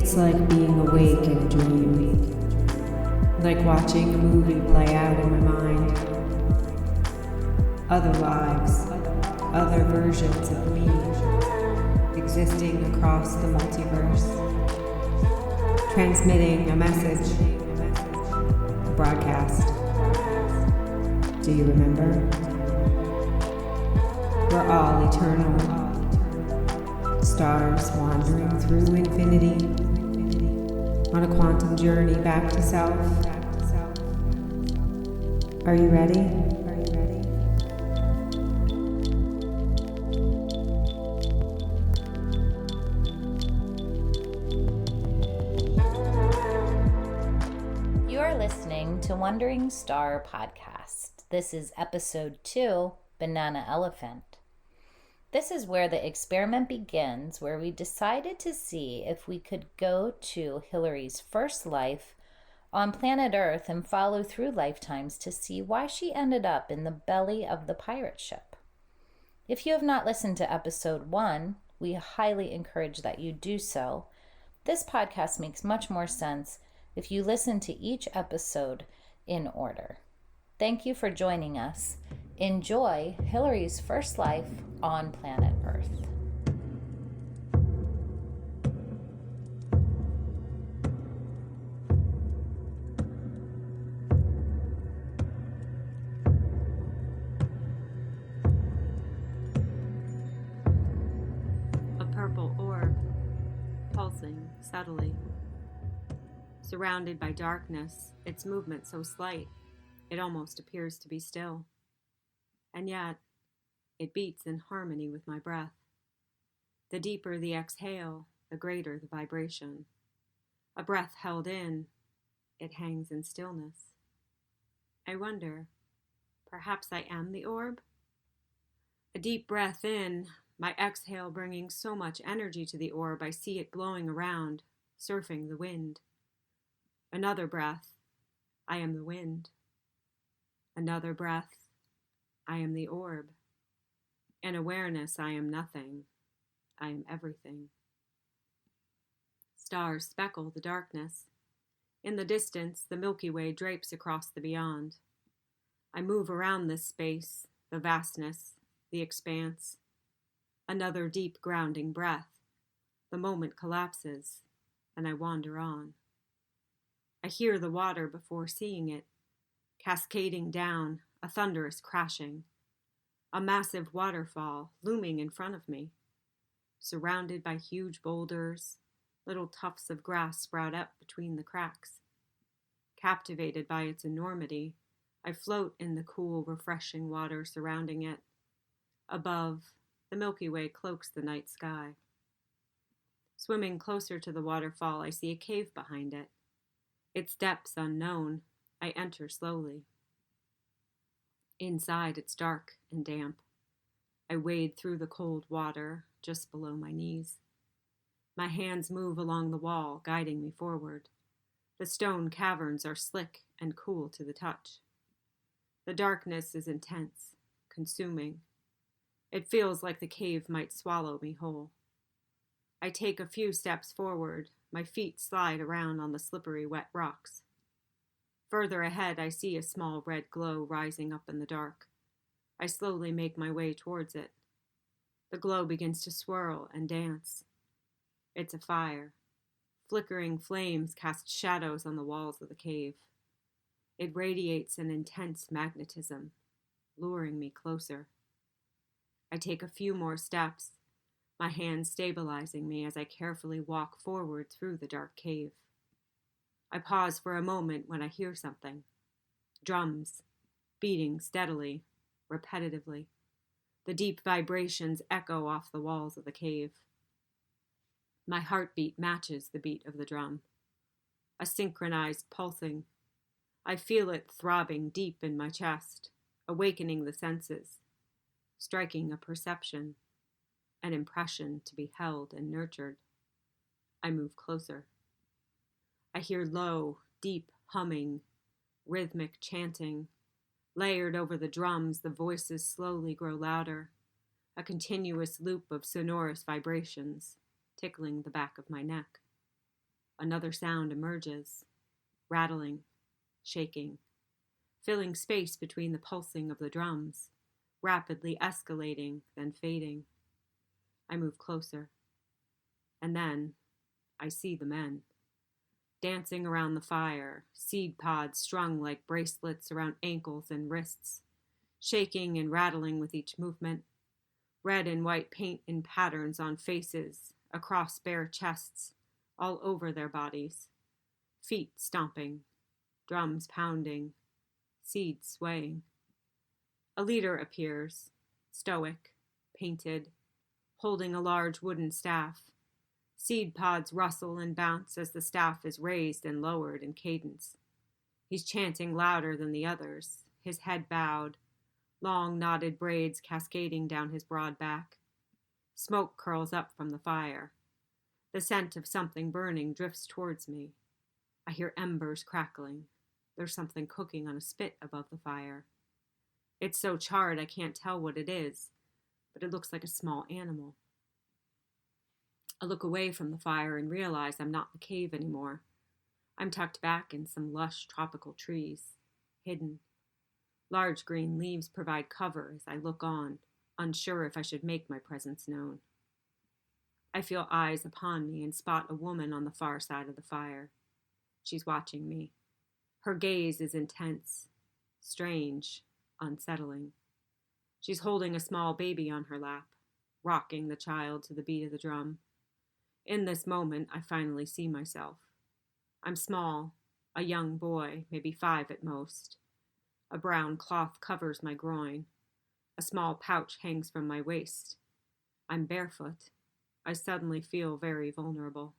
It's like being awake in a dream, like watching a movie play out in my mind. Other lives, other versions of me, existing across the multiverse, transmitting a message, a broadcast. Do you remember? We're all eternal, stars wandering through infinity, on a quantum journey back to self. Are you ready? You are listening to Wandering Star Podcast. This is episode 2, Banana Elephant. This is where the experiment begins, where we decided to see if we could go to Hilary's first life on planet Earth and follow through lifetimes to see why she ended up in the belly of the pirate ship. If you have not listened to episode 1, we highly encourage that you do so. This podcast makes much more sense if you listen to each episode in order. Thank you for joining us. Enjoy Hilary's first life on planet Earth. A purple orb, pulsing subtly. Surrounded by darkness, its movement so slight, it almost appears to be still. And yet, it beats in harmony with my breath. The deeper the exhale, the greater the vibration. A breath held in, it hangs in stillness. I wonder, perhaps I am the orb? A deep breath in, my exhale bringing so much energy to the orb, I see it blowing around, surfing the wind. Another breath, I am the wind. Another breath, I am the orb. In awareness, I am nothing. I am everything. Stars speckle the darkness. In the distance, the Milky Way drapes across the beyond. I move around this space, the vastness, the expanse. Another deep grounding breath. The moment collapses, and I wander on. I hear the water before seeing it, cascading down, a thunderous crashing. A massive waterfall looming in front of me. Surrounded by huge boulders, little tufts of grass sprout up between the cracks. Captivated by its enormity, I float in the cool, refreshing water surrounding it. Above, the Milky Way cloaks the night sky. Swimming closer to the waterfall, I see a cave behind it. Its depths unknown, I enter slowly. Inside, it's dark and damp. I wade through the cold water just below my knees. My hands move along the wall, guiding me forward. The stone caverns are slick and cool to the touch. The darkness is intense, consuming. It feels like the cave might swallow me whole. I take a few steps forward. My feet slide around on the slippery, wet rocks. Further ahead, I see a small red glow rising up in the dark. I slowly make my way towards it. The glow begins to swirl and dance. It's a fire. Flickering flames cast shadows on the walls of the cave. It radiates an intense magnetism, luring me closer. I take a few more steps, my hands stabilizing me as I carefully walk forward through the dark cave. I pause for a moment when I hear something. Drums, beating steadily, repetitively. The deep vibrations echo off the walls of the cave. My heartbeat matches the beat of the drum. A synchronized pulsing. I feel it throbbing deep in my chest, awakening the senses, striking a perception, an impression to be held and nurtured. I move closer. I hear low, deep humming, rhythmic chanting. Layered over the drums, the voices slowly grow louder, a continuous loop of sonorous vibrations, tickling the back of my neck. Another sound emerges, rattling, shaking, filling space between the pulsing of the drums, rapidly escalating, then fading. I move closer, and then I see the men, dancing around the fire, seed pods strung like bracelets around ankles and wrists, shaking and rattling with each movement, red and white paint in patterns on faces, across bare chests, all over their bodies, feet stomping, drums pounding, seeds swaying. A leader appears, stoic, painted, holding a large wooden staff. Seed pods rustle and bounce as the staff is raised and lowered in cadence. He's chanting louder than the others, his head bowed, long knotted braids cascading down his broad back. Smoke curls up from the fire. The scent of something burning drifts towards me. I hear embers crackling. There's something cooking on a spit above the fire. It's so charred I can't tell what it is, but it looks like a small animal. I look away from the fire and realize I'm not in the cave anymore. I'm tucked back in some lush tropical trees, hidden. Large green leaves provide cover as I look on, unsure if I should make my presence known. I feel eyes upon me and spot a woman on the far side of the fire. She's watching me. Her gaze is intense, strange, unsettling. She's holding a small baby on her lap, rocking the child to the beat of the drum. In this moment, I finally see myself. I'm small, a young boy, maybe 5 at most. A brown cloth covers my groin. A small pouch hangs from my waist. I'm barefoot. I suddenly feel very vulnerable.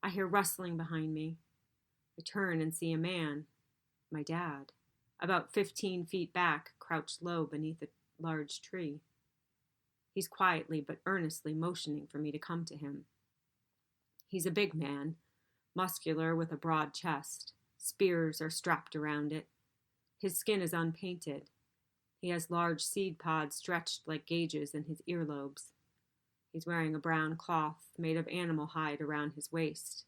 I hear rustling behind me. I turn and see a man, my dad, about 15 feet back, crouched low beneath a large tree. He's quietly but earnestly motioning for me to come to him. He's a big man, muscular with a broad chest. Spears are strapped around it. His skin is unpainted. He has large seed pods stretched like gauges in his earlobes. He's wearing a brown cloth made of animal hide around his waist.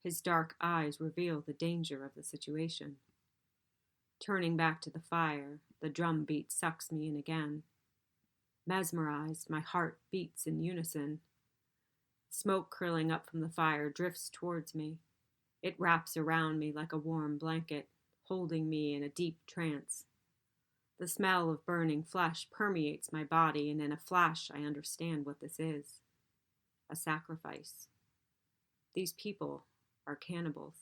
His dark eyes reveal the danger of the situation. Turning back to the fire, the drum beat sucks me in again. Mesmerized, my heart beats in unison. Smoke curling up from the fire drifts towards me. It wraps around me like a warm blanket, holding me in a deep trance. The smell of burning flesh permeates my body, and in a flash I understand what this is. A sacrifice. These people are cannibals.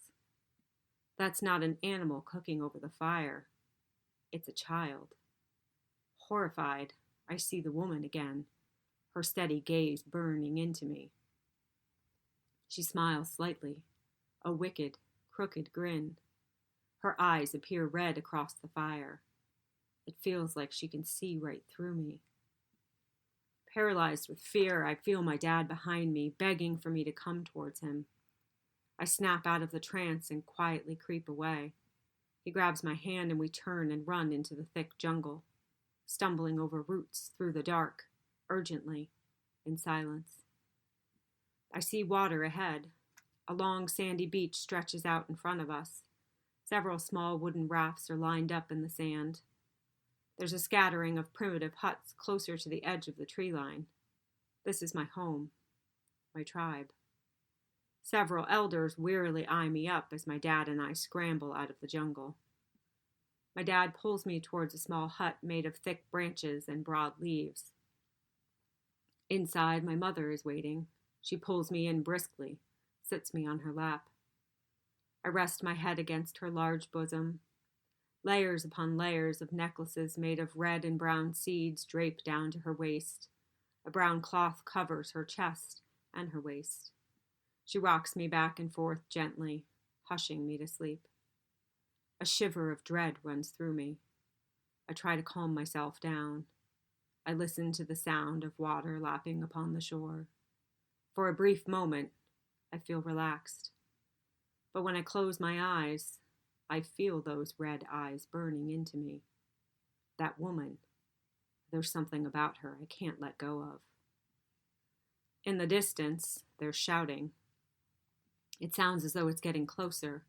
That's not an animal cooking over the fire. It's a child. Horrified, I see the woman again, her steady gaze burning into me. She smiles slightly, a wicked, crooked grin. Her eyes appear red across the fire. It feels like she can see right through me. Paralyzed with fear, I feel my dad behind me, begging for me to come towards him. I snap out of the trance and quietly creep away. He grabs my hand and we turn and run into the thick jungle, stumbling over roots through the dark, urgently, in silence. I see water ahead. A long sandy beach stretches out in front of us. Several small wooden rafts are lined up in the sand. There's a scattering of primitive huts closer to the edge of the tree line. This is my home, my tribe. Several elders wearily eye me up as my dad and I scramble out of the jungle. My dad pulls me towards a small hut made of thick branches and broad leaves. Inside, my mother is waiting. She pulls me in briskly, sits me on her lap. I rest my head against her large bosom. Layers upon layers of necklaces made of red and brown seeds drape down to her waist. A brown cloth covers her chest and her waist. She rocks me back and forth gently, hushing me to sleep. A shiver of dread runs through me. I try to calm myself down. I listen to the sound of water lapping upon the shore. For a brief moment, I feel relaxed. But when I close my eyes, I feel those red eyes burning into me. That woman, there's something about her I can't let go of. In the distance, there's shouting. It sounds as though it's getting closer.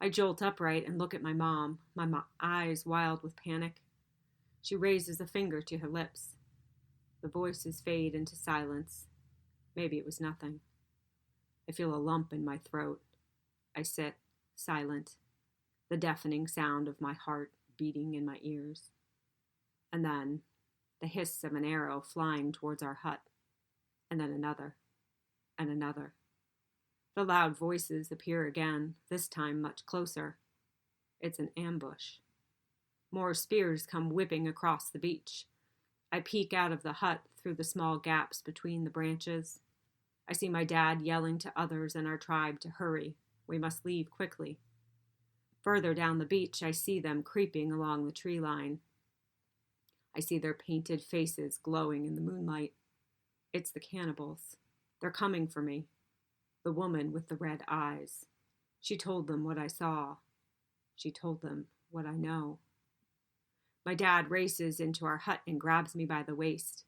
I jolt upright and look at my mom, my eyes wild with panic. She raises a finger to her lips. The voices fade into silence. Maybe it was nothing. I feel a lump in my throat. I sit, silent, the deafening sound of my heart beating in my ears. And then, the hiss of an arrow flying towards our hut. And then another. And another. The loud voices appear again, this time much closer. It's an ambush. More spears come whipping across the beach. I peek out of the hut through the small gaps between the branches. I see my dad yelling to others in our tribe to hurry. We must leave quickly. Further down the beach, I see them creeping along the tree line. I see their painted faces glowing in the moonlight. It's the cannibals. They're coming for me. The woman with the red eyes. She told them what I saw. She told them what I know. My dad races into our hut and grabs me by the waist.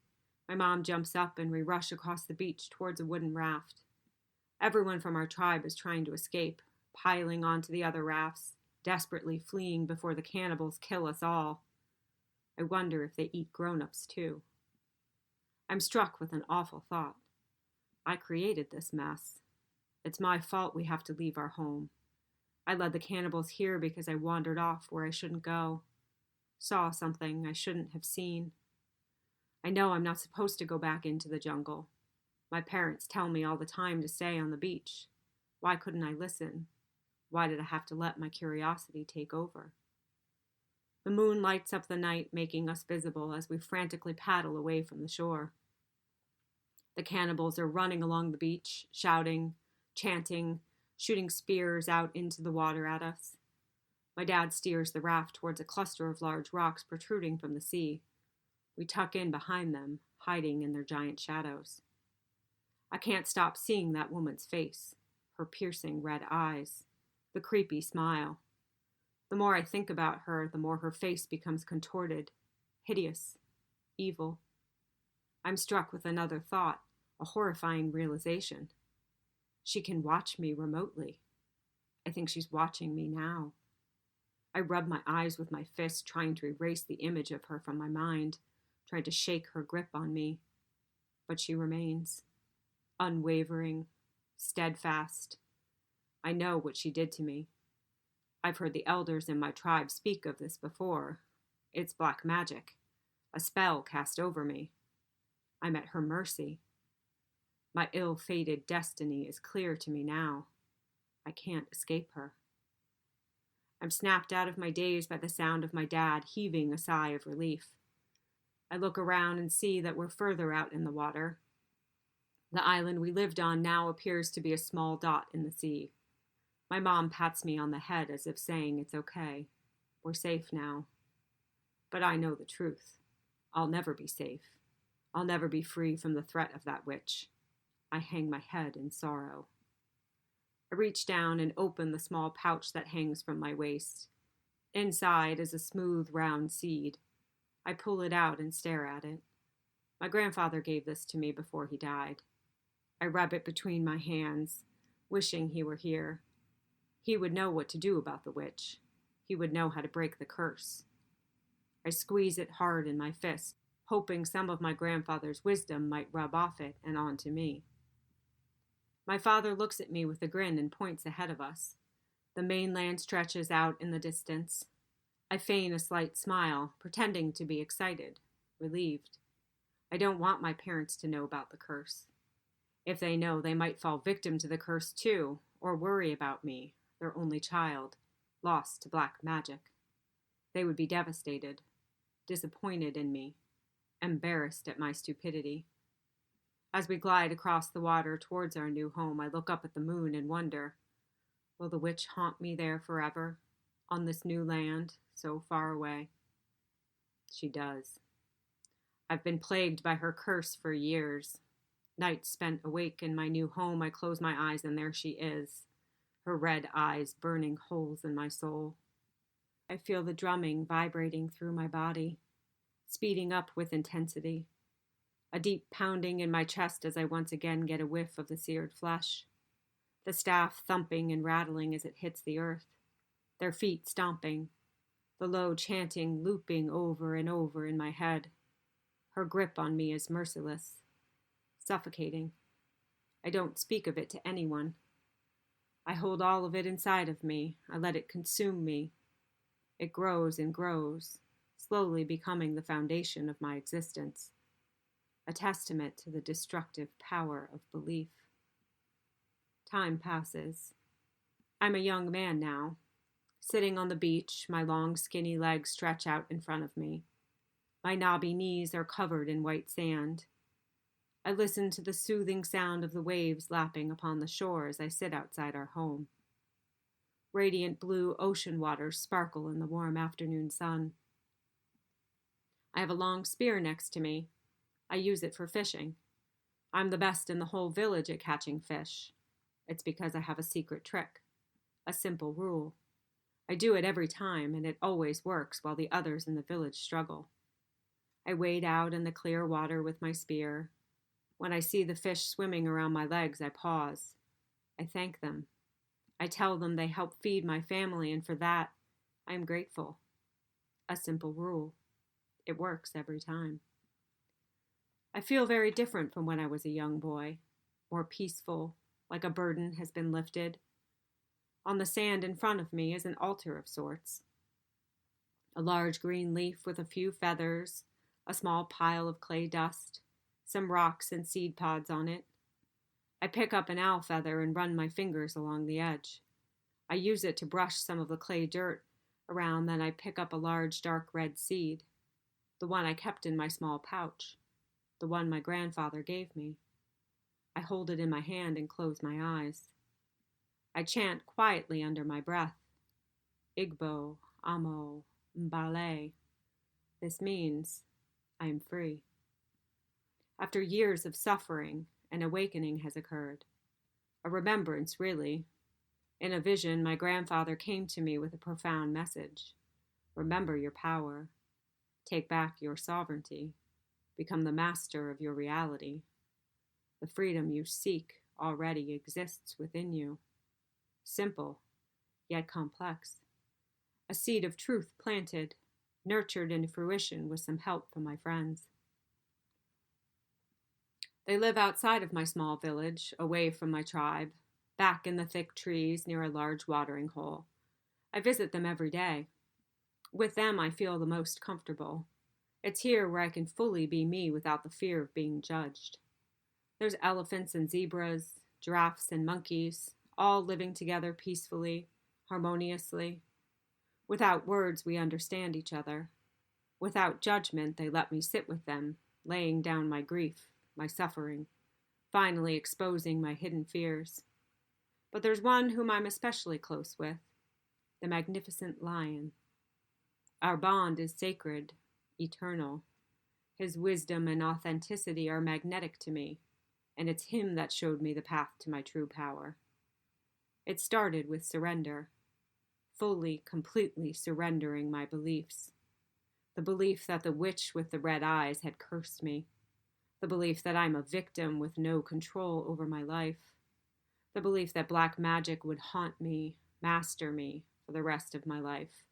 My mom jumps up and we rush across the beach towards a wooden raft. Everyone from our tribe is trying to escape, piling onto the other rafts, desperately fleeing before the cannibals kill us all. I wonder if they eat grown-ups too. I'm struck with an awful thought. I created this mess. It's my fault we have to leave our home. I led the cannibals here because I wandered off where I shouldn't go. Saw something I shouldn't have seen. I know I'm not supposed to go back into the jungle. My parents tell me all the time to stay on the beach. Why couldn't I listen? Why did I have to let my curiosity take over? The moon lights up the night, making us visible as we frantically paddle away from the shore. The cannibals are running along the beach, shouting, chanting, shooting spears out into the water at us. My dad steers the raft towards a cluster of large rocks protruding from the sea. We tuck in behind them, hiding in their giant shadows. I can't stop seeing that woman's face, her piercing red eyes, the creepy smile. The more I think about her, the more her face becomes contorted, hideous, evil. I'm struck with another thought, a horrifying realization. She can watch me remotely. I think she's watching me now. I rub my eyes with my fist, trying to erase the image of her from my mind, trying to shake her grip on me. But she remains, unwavering, steadfast. I know what she did to me. I've heard the elders in my tribe speak of this before. It's black magic, a spell cast over me. I'm at her mercy. My ill-fated destiny is clear to me now. I can't escape her. I'm snapped out of my daze by the sound of my dad heaving a sigh of relief. I look around and see that we're further out in the water. The island we lived on now appears to be a small dot in the sea. My mom pats me on the head as if saying it's okay. We're safe now. But I know the truth. I'll never be safe. I'll never be free from the threat of that witch. I hang my head in sorrow. I reach down and open the small pouch that hangs from my waist. Inside is a smooth, round seed. I pull it out and stare at it. My grandfather gave this to me before he died. I rub it between my hands, wishing he were here. He would know what to do about the witch. He would know how to break the curse. I squeeze it hard in my fist, hoping some of my grandfather's wisdom might rub off it and onto me. My father looks at me with a grin and points ahead of us. The mainland stretches out in the distance. I feign a slight smile, pretending to be excited, relieved. I don't want my parents to know about the curse. If they know, they might fall victim to the curse too, or worry about me, their only child, lost to black magic. They would be devastated, disappointed in me, embarrassed at my stupidity. As we glide across the water towards our new home, I look up at the moon and wonder, will the witch haunt me there forever, on this new land, so far away? She does. I've been plagued by her curse for years. Nights spent awake in my new home, I close my eyes and there she is, her red eyes burning holes in my soul. I feel the drumming vibrating through my body, speeding up with intensity. A deep pounding in my chest as I once again get a whiff of the seared flesh. the staff thumping and rattling as it hits the earth, their feet stomping, the low chanting looping over and over in my head. Her grip on me is merciless, suffocating. I don't speak of it to anyone. I hold all of it inside of me. I let it consume me. It grows and grows, slowly becoming the foundation of my existence, a testament to the destructive power of belief. Time passes. I'm a young man now, sitting on the beach, my long, skinny legs stretch out in front of me. My knobby knees are covered in white sand. I listen to the soothing sound of the waves lapping upon the shore as I sit outside our home. Radiant blue ocean waters sparkle in the warm afternoon sun. I have a long spear next to me. I use it for fishing. I'm the best in the whole village at catching fish. It's because I have a secret trick, a simple rule. I do it every time, and it always works while the others in the village struggle. I wade out in the clear water with my spear. When I see the fish swimming around my legs, I pause. I thank them. I tell them they help feed my family, and for that, I am grateful. A simple rule. It works every time. I feel very different from when I was a young boy, more peaceful, like a burden has been lifted. On the sand in front of me is an altar of sorts. A large green leaf with a few feathers, a small pile of clay dust, some rocks and seed pods on it. I pick up an owl feather and run my fingers along the edge. I use it to brush some of the clay dirt around, then I pick up a large dark red seed, the one I kept in my small pouch, the one my grandfather gave me. I hold it in my hand and close my eyes. I chant quietly under my breath, Igbo, Amo, Mbale. This means I am free. After years of suffering, an awakening has occurred. A remembrance, really. In a vision, my grandfather came to me with a profound message. Remember your power. Take back your sovereignty. Become the master of your reality. The freedom you seek already exists within you. Simple, yet complex. A seed of truth planted, nurtured into fruition with some help from my friends. They live outside of my small village, away from my tribe, back in the thick trees near a large watering hole. I visit them every day. With them, I feel the most comfortable. It's here where I can fully be me without the fear of being judged. There's elephants and zebras, giraffes and monkeys, all living together peacefully, harmoniously. Without words, we understand each other. Without judgment, they let me sit with them, laying down my grief, my suffering, finally exposing my hidden fears. But there's one whom I'm especially close with, the magnificent lion. Our bond is sacred, eternal. His wisdom and authenticity are magnetic to me, and it's him that showed me the path to my true power. It started with surrender, fully, completely surrendering my beliefs. The belief that the witch with the red eyes had cursed me. The belief that I'm a victim with no control over my life. The belief that black magic would haunt me, master me for the rest of my life.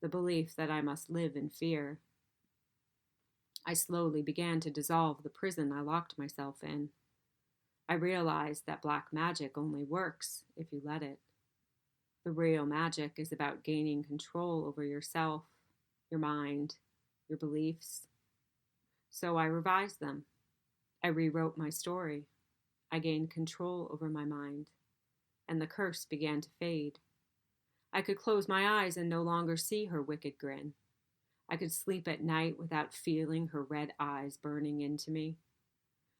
The belief that I must live in fear. I slowly began to dissolve the prison I locked myself in. I realized that black magic only works if you let it. The real magic is about gaining control over yourself, your mind, your beliefs. So I revised them. I rewrote my story. I gained control over my mind, and the curse began to fade. I could close my eyes and no longer see her wicked grin. I could sleep at night without feeling her red eyes burning into me.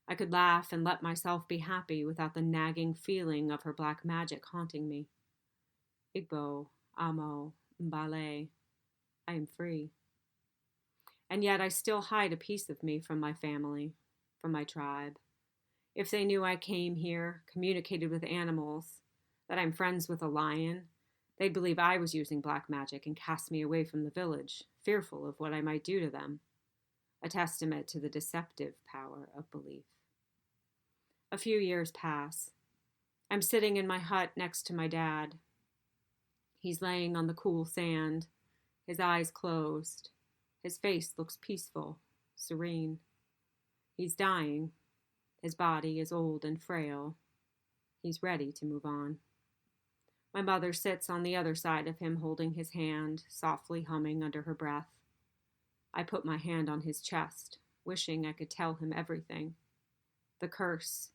I could laugh and let myself be happy without the nagging feeling of her black magic haunting me. Igbo, Amo, Mbale, I am free. And yet I still hide a piece of me from my family, from my tribe. If they knew I came here, communicated with animals, that I'm friends with a lion, they'd believe I was using black magic and cast me away from the village, fearful of what I might do to them. A testament to the deceptive power of belief. A few years pass. I'm sitting in my hut next to my dad. He's laying on the cool sand, his eyes closed. His face looks peaceful, serene. He's dying. His body is old and frail. He's ready to move on. My mother sits on the other side of him, holding his hand, softly humming under her breath. I put my hand on his chest, wishing I could tell him everything. The curse,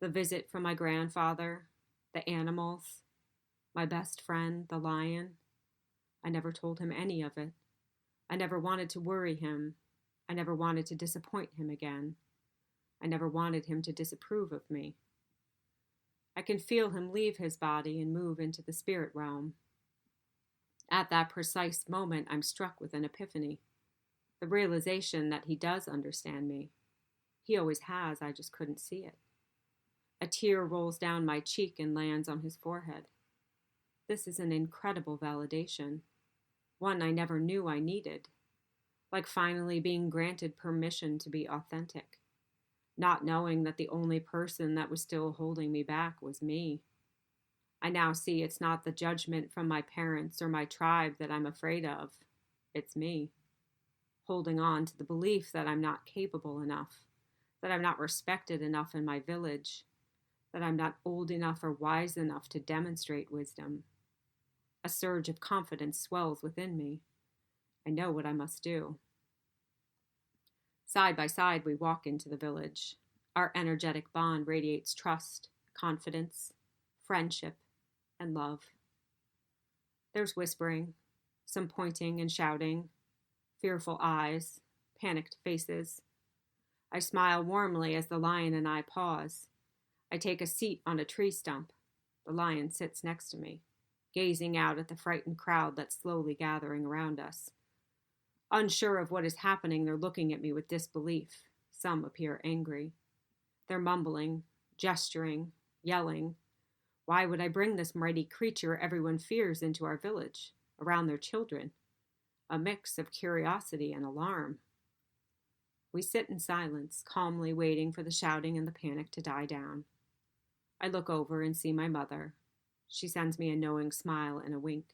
the visit from my grandfather, the animals, my best friend, the lion. I never told him any of it. I never wanted to worry him. I never wanted to disappoint him again. I never wanted him to disapprove of me. I can feel him leave his body and move into the spirit realm. At that precise moment, I'm struck with an epiphany. The realization that he does understand me. He always has, I just couldn't see it. A tear rolls down my cheek and lands on his forehead. This is an incredible validation, one I never knew I needed, like finally being granted permission to be authentic, not knowing that the only person that was still holding me back was me. I now see it's not the judgment from my parents or my tribe that I'm afraid of. It's me, holding on to the belief that I'm not capable enough, that I'm not respected enough in my village, that I'm not old enough or wise enough to demonstrate wisdom. A surge of confidence swells within me. I know what I must do. Side by side, we walk into the village. Our energetic bond radiates trust, confidence, friendship, and love. There's whispering, some pointing and shouting, fearful eyes, panicked faces. I smile warmly as the lion and I pause. I take a seat on a tree stump. The lion sits next to me, gazing out at the frightened crowd that's slowly gathering around us. Unsure of what is happening, they're looking at me with disbelief. Some appear angry. They're mumbling, gesturing, yelling. Why would I bring this mighty creature everyone fears into our village, around their children? A mix of curiosity and alarm. We sit in silence, calmly waiting for the shouting and the panic to die down. I look over and see my mother. She sends me a knowing smile and a wink.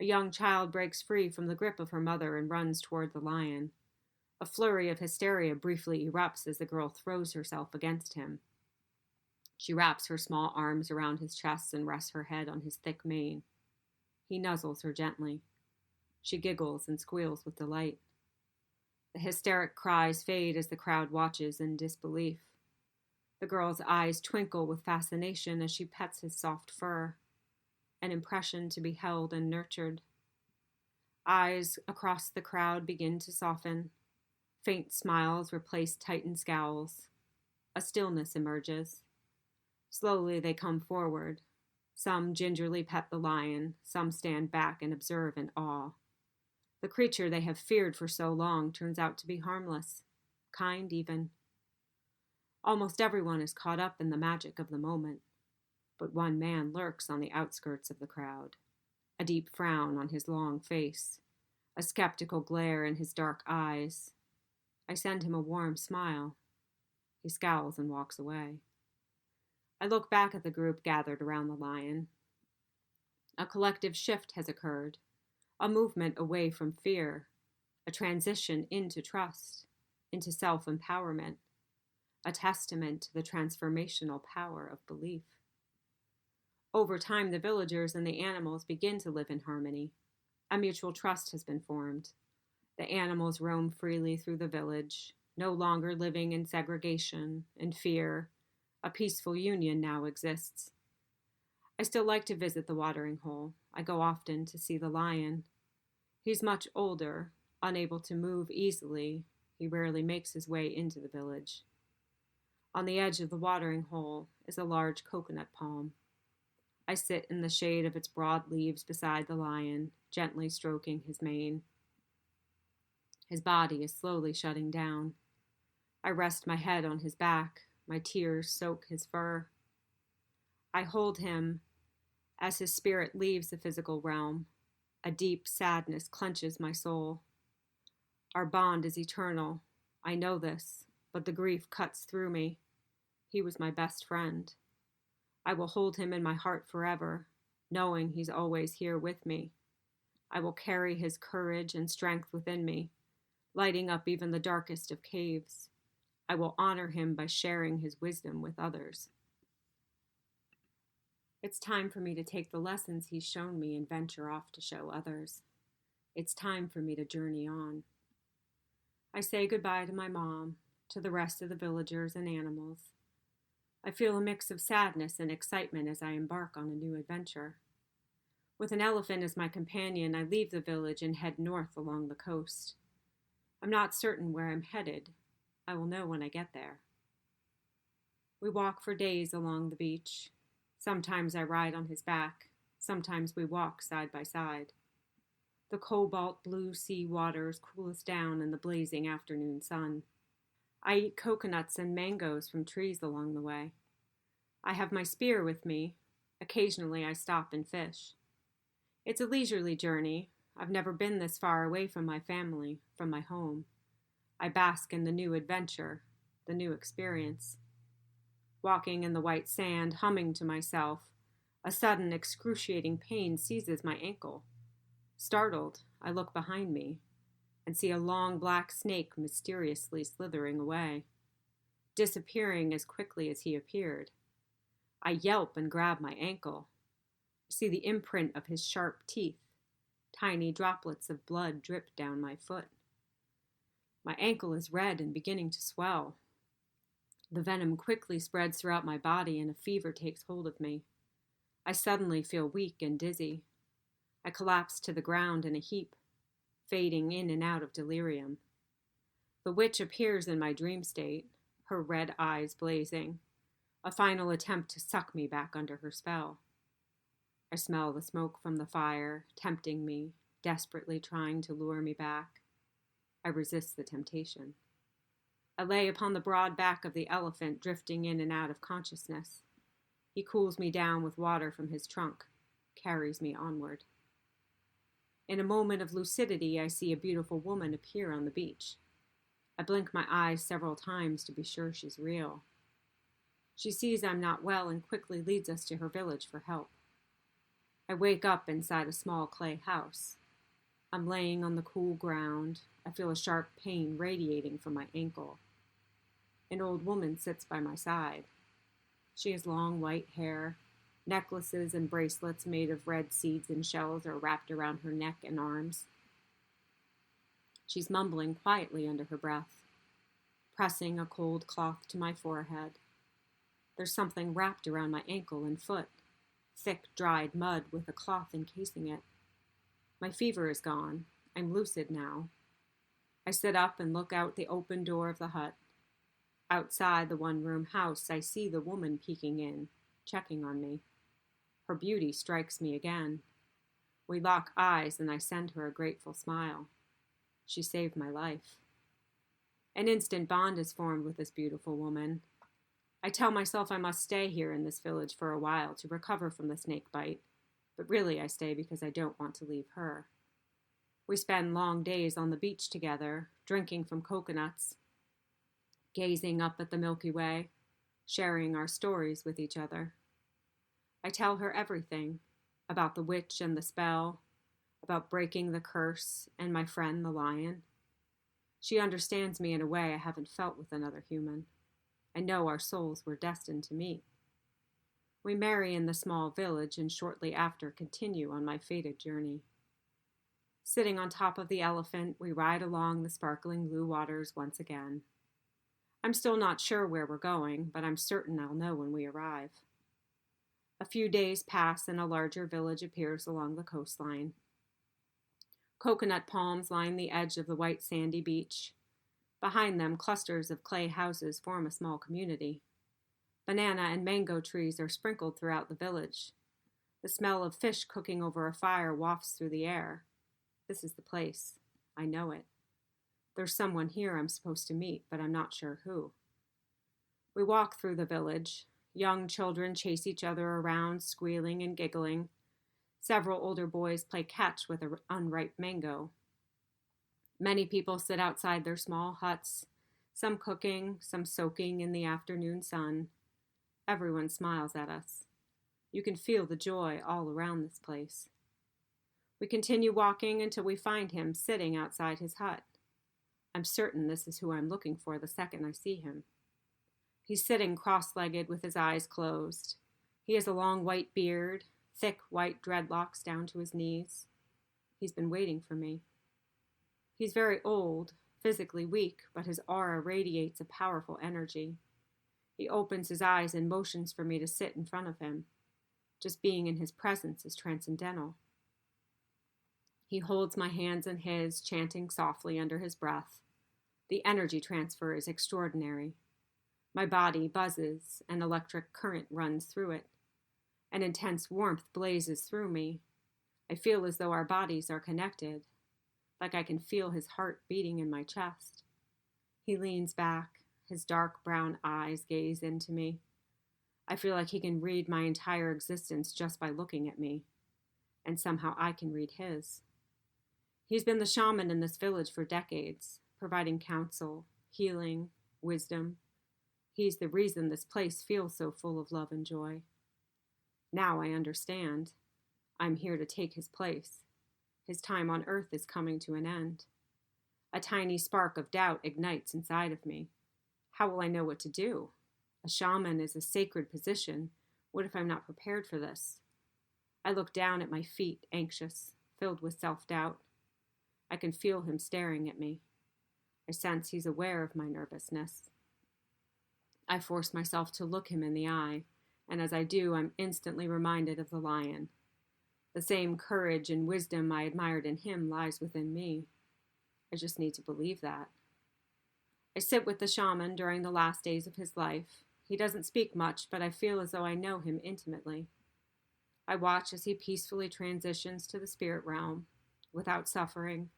A young child breaks free from the grip of her mother and runs toward the lion. A flurry of hysteria briefly erupts as the girl throws herself against him. She wraps her small arms around his chest and rests her head on his thick mane. He nuzzles her gently. She giggles and squeals with delight. The hysteric cries fade as the crowd watches in disbelief. The girl's eyes twinkle with fascination as she pets his soft fur, an impression to be held and nurtured. Eyes across the crowd begin to soften. Faint smiles replace tightened scowls. A stillness emerges. Slowly they come forward. Some gingerly pet the lion, some stand back and observe in awe. The creature they have feared for so long turns out to be harmless, kind even. Almost everyone is caught up in the magic of the moment, but one man lurks on the outskirts of the crowd, a deep frown on his long face, a skeptical glare in his dark eyes. I send him a warm smile. He scowls and walks away. I look back at the group gathered around the lion. A collective shift has occurred, a movement away from fear, a transition into trust, into self-empowerment, a testament to the transformational power of belief. Over time, the villagers and the animals begin to live in harmony. A mutual trust has been formed. The animals roam freely through the village, no longer living in segregation and fear. A peaceful union now exists. I still like to visit the watering hole. I go often to see the lion. He's much older, unable to move easily. He rarely makes his way into the village. On the edge of the watering hole is a large coconut palm. I sit in the shade of its broad leaves beside the lion, gently stroking his mane. His body is slowly shutting down. I rest my head on his back. My tears soak his fur. I hold him as his spirit leaves the physical realm. A deep sadness clenches my soul. Our bond is eternal. I know this, but the grief cuts through me. He was my best friend. I will hold him in my heart forever, knowing he's always here with me. I will carry his courage and strength within me, lighting up even the darkest of caves. I will honor him by sharing his wisdom with others. It's time for me to take the lessons he's shown me and venture off to show others. It's time for me to journey on. I say goodbye to my mom, to the rest of the villagers and animals. I feel a mix of sadness and excitement as I embark on a new adventure. With an elephant as my companion, I leave the village and head north along the coast. I'm not certain where I'm headed. I will know when I get there. We walk for days along the beach. Sometimes I ride on his back. Sometimes we walk side by side. The cobalt blue sea waters cool us down in the blazing afternoon sun. I eat coconuts and mangoes from trees along the way. I have my spear with me. Occasionally I stop and fish. It's a leisurely journey. I've never been this far away from my family, from my home. I bask in the new adventure, the new experience. Walking in the white sand, humming to myself, a sudden excruciating pain seizes my ankle. Startled, I look behind me and see a long black snake mysteriously slithering away, disappearing as quickly as he appeared. I yelp and grab my ankle. I see the imprint of his sharp teeth. Tiny droplets of blood drip down my foot. My ankle is red and beginning to swell. The venom quickly spreads throughout my body and a fever takes hold of me. I suddenly feel weak and dizzy. I collapse to the ground in a heap, fading in and out of delirium. The witch appears in my dream state, her red eyes blazing, a final attempt to suck me back under her spell. I smell the smoke from the fire, tempting me, desperately trying to lure me back. I resist the temptation. I lay upon the broad back of the elephant, drifting in and out of consciousness. He cools me down with water from his trunk, carries me onward. In a moment of lucidity, I see a beautiful woman appear on the beach. I blink my eyes several times to be sure she's real. She sees I'm not well and quickly leads us to her village for help. I wake up inside a small clay house. I'm laying on the cool ground. I feel a sharp pain radiating from my ankle. An old woman sits by my side. She has long white hair. Necklaces and bracelets made of red seeds and shells are wrapped around her neck and arms. She's mumbling quietly under her breath, pressing a cold cloth to my forehead. There's something wrapped around my ankle and foot, thick, dried mud with a cloth encasing it. My fever is gone. I'm lucid now. I sit up and look out the open door of the hut. Outside the one-room house, I see the woman peeking in, checking on me. Her beauty strikes me again. We lock eyes and I send her a grateful smile. She saved my life. An instant bond is formed with this beautiful woman. I tell myself I must stay here in this village for a while to recover from the snake bite, but really I stay because I don't want to leave her. We spend long days on the beach together, drinking from coconuts, gazing up at the Milky Way, sharing our stories with each other. I tell her everything, about the witch and the spell, about breaking the curse and my friend the lion. She understands me in a way I haven't felt with another human. I know our souls were destined to meet. We marry in the small village and shortly after continue on my fated journey. Sitting on top of the elephant, we ride along the sparkling blue waters once again. I'm still not sure where we're going, but I'm certain I'll know when we arrive. A few days pass and a larger village appears along the coastline. Coconut palms line the edge of the white sandy beach. Behind them, clusters of clay houses form a small community. Banana and mango trees are sprinkled throughout the village. The smell of fish cooking over a fire wafts through the air. This is the place. I know it. There's someone here I'm supposed to meet, but I'm not sure who. We walk through the village. Young children chase each other around, squealing and giggling. Several older boys play catch with an unripe mango. Many people sit outside their small huts, some cooking, some soaking in the afternoon sun. Everyone smiles at us. You can feel the joy all around this place. We continue walking until we find him sitting outside his hut. I'm certain this is who I'm looking for the second I see him. He's sitting cross-legged with his eyes closed. He has a long white beard, thick white dreadlocks down to his knees. He's been waiting for me. He's very old, physically weak, but his aura radiates a powerful energy. He opens his eyes and motions for me to sit in front of him. Just being in his presence is transcendental. He holds my hands in his, chanting softly under his breath. The energy transfer is extraordinary. My body buzzes, an electric current runs through it. An intense warmth blazes through me. I feel as though our bodies are connected, like I can feel his heart beating in my chest. He leans back, his dark brown eyes gaze into me. I feel like he can read my entire existence just by looking at me, and somehow I can read his. He's been the shaman in this village for decades, providing counsel, healing, wisdom. He's the reason this place feels so full of love and joy. Now I understand. I'm here to take his place. His time on earth is coming to an end. A tiny spark of doubt ignites inside of me. How will I know what to do? A shaman is a sacred position. What if I'm not prepared for this? I look down at my feet, anxious, filled with self-doubt. I can feel him staring at me. I sense he's aware of my nervousness. I force myself to look him in the eye, and as I do, I'm instantly reminded of the lion. The same courage and wisdom I admired in him lies within me. I just need to believe that. I sit with the shaman during the last days of his life. He doesn't speak much, but I feel as though I know him intimately. I watch as he peacefully transitions to the spirit realm, without suffering,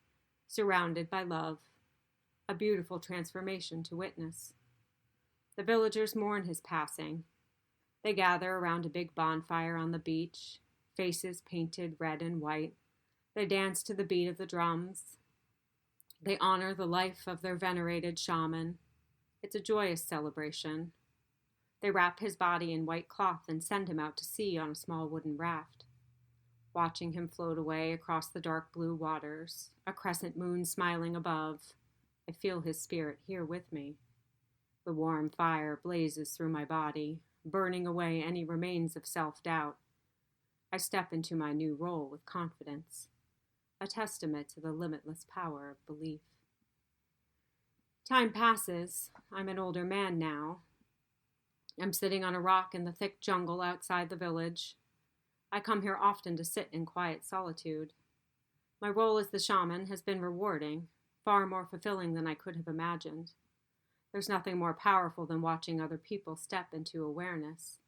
surrounded by love. A beautiful transformation to witness. The villagers mourn his passing. They gather around a big bonfire on the beach, faces painted red and white. They dance to the beat of the drums. They honor the life of their venerated shaman. It's a joyous celebration. They wrap his body in white cloth and send him out to sea on a small wooden raft. Watching him float away across the dark blue waters, a crescent moon smiling above, I feel his spirit here with me. The warm fire blazes through my body, burning away any remains of self-doubt. I step into my new role with confidence, a testament to the limitless power of belief. Time passes. I'm an older man now. I'm sitting on a rock in the thick jungle outside the village. I come here often to sit in quiet solitude. My role as the shaman has been rewarding, far more fulfilling than I could have imagined. There's nothing more powerful than watching other people step into awareness,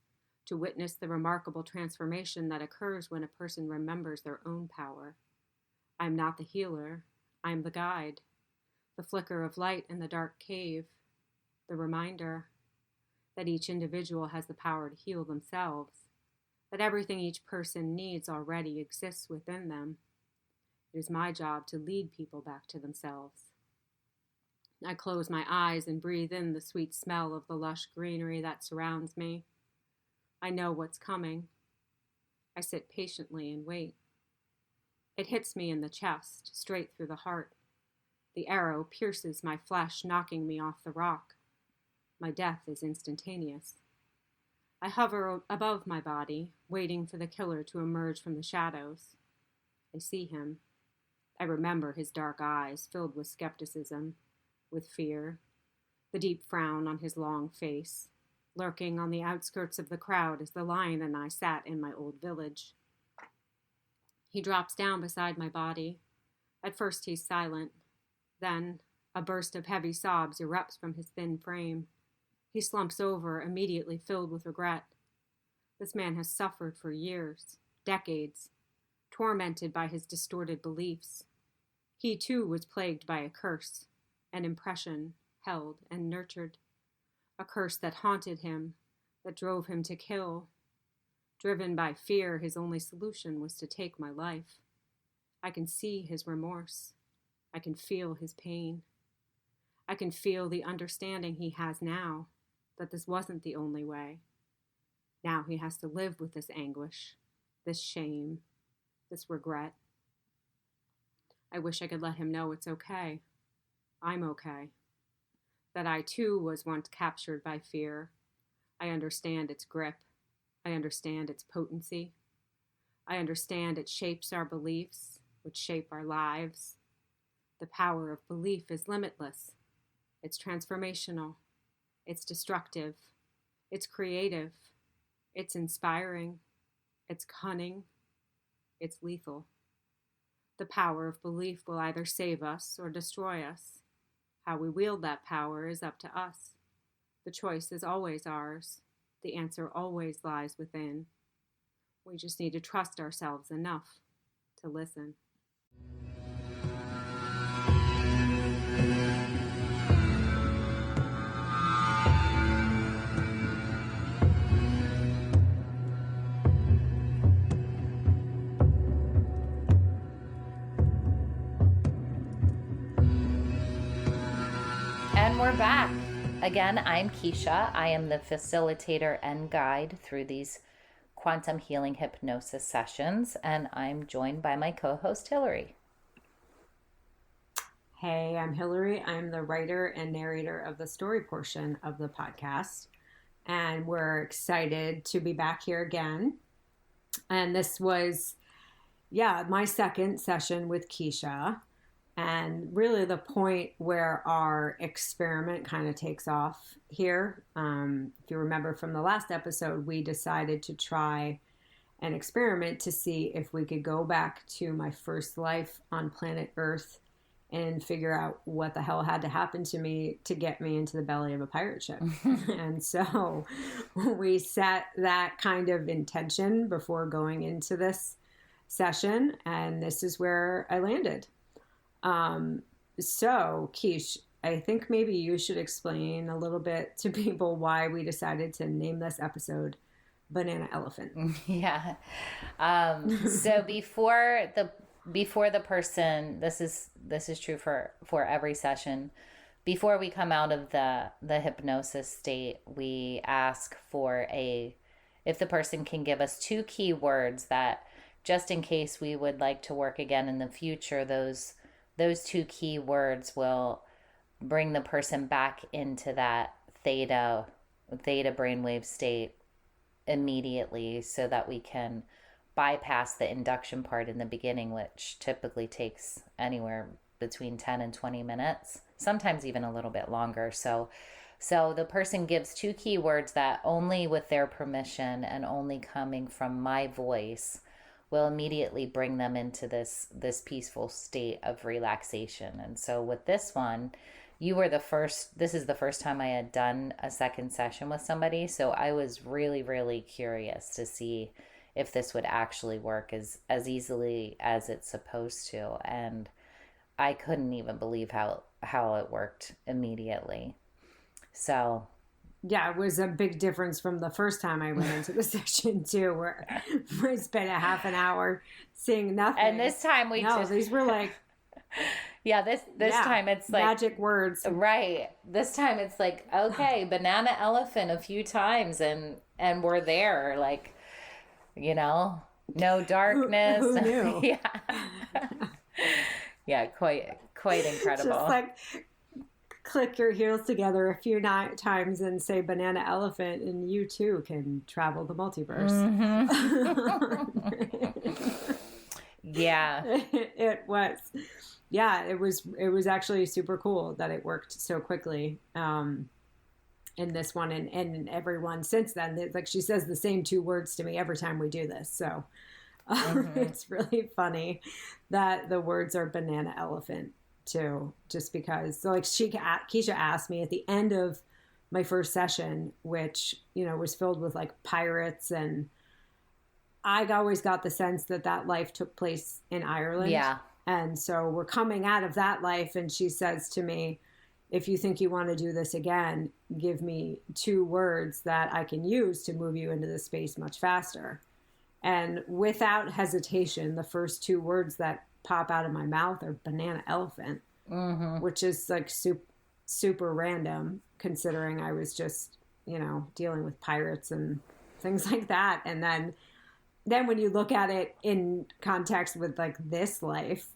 to witness the remarkable transformation that occurs when a person remembers their own power. I'm not the healer, I'm the guide, the flicker of light in the dark cave, the reminder that each individual has the power to heal themselves, that everything each person needs already exists within them. It is my job to lead people back to themselves. I close my eyes and breathe in the sweet smell of the lush greenery that surrounds me. I know what's coming. I sit patiently and wait. It hits me in the chest, straight through the heart. The arrow pierces my flesh, knocking me off the rock. My death is instantaneous. I hover above my body, waiting for the killer to emerge from the shadows. I see him. I remember his dark eyes, filled with skepticism, with fear, the deep frown on his long face, lurking on the outskirts of the crowd as the lion and I sat in my old village. He drops down beside my body. At first he's silent. Then a burst of heavy sobs erupts from his thin frame. He slumps over, immediately filled with regret. This man has suffered for years, decades, tormented by his distorted beliefs. He too was plagued by a curse, an impression held and nurtured, a curse that haunted him, that drove him to kill. Driven by fear, his only solution was to take my life. I can see his remorse. I can feel his pain. I can feel the understanding he has now, that this wasn't the only way. Now he has to live with this anguish, this shame, this regret. I wish I could let him know it's okay. I'm okay. That I too was once captured by fear. I understand its grip. I understand its potency. I understand it shapes our beliefs, which shape our lives. The power of belief is limitless. It's transformational. It's destructive. It's creative. It's inspiring. It's cunning. It's lethal. The power of belief will either save us or destroy us. How we wield that power is up to us. The choice is always ours. The answer always lies within. We just need to trust ourselves enough to listen. And we're back. Again, I'm Keisha. I am the facilitator and guide through these quantum healing hypnosis sessions, and I'm joined by my co-host, Hilary. Hey, I'm Hilary. I'm the writer and narrator of the story portion of the podcast, and we're excited to be back here again. And this was, my second session with Keisha. And really the point where our experiment kind of takes off here. If you remember from the last episode, we decided to try an experiment to see if we could go back to my first life on planet Earth and figure out what the hell had to happen to me to get me into the belly of a pirate ship. And so we set that kind of intention before going into this session, and this is where I landed. So Keish, I think maybe you should explain a little bit to people why we decided to name this episode Banana Elephant. Yeah. So before the person, this is true for every session. Before we come out of the hypnosis state, we ask for if the person can give us 2 key words that, just in case we would like to work again in the future, those 2 key words will bring the person back into that theta brainwave state immediately, so that we can bypass the induction part in the beginning, which typically takes anywhere between 10 and 20 minutes, sometimes even a little bit longer. So the person gives 2 key words that, only with their permission and only coming from my voice, will immediately bring them into this peaceful state of relaxation. And so with this one, this is the first time I had done a second session with somebody. So I was really, really curious to see if this would actually work as easily as it's supposed to. And I couldn't even believe how it worked immediately. So yeah, it was a big difference from the first time I went into the session too, where I spent a half an hour seeing nothing. And this time these were like, this time it's like magic words. Right. This time it's like, okay, banana elephant a few times and we're there, like, no darkness. Who knew? Yeah. Yeah, quite incredible. Just like click your heels together a few times and say banana elephant, and you too can travel the multiverse. Mm-hmm. Yeah. It was actually super cool that it worked so quickly in this one, and everyone since then. Like, she says the same 2 words to me every time we do this, so it's really funny that the words are banana elephant too, just because. So like, Keisha asked me at the end of my first session, which was filled with like pirates, and I always got the sense that life took place in Ireland. Yeah. And so we're coming out of that life, and she says to me, if you think you want to do this again, give me 2 words that I can use to move you into this space much faster. And without hesitation, the first 2 words that pop out of my mouth are banana elephant, which is like super random, considering I was just, dealing with pirates and things like that. And then when you look at it in context with like this life,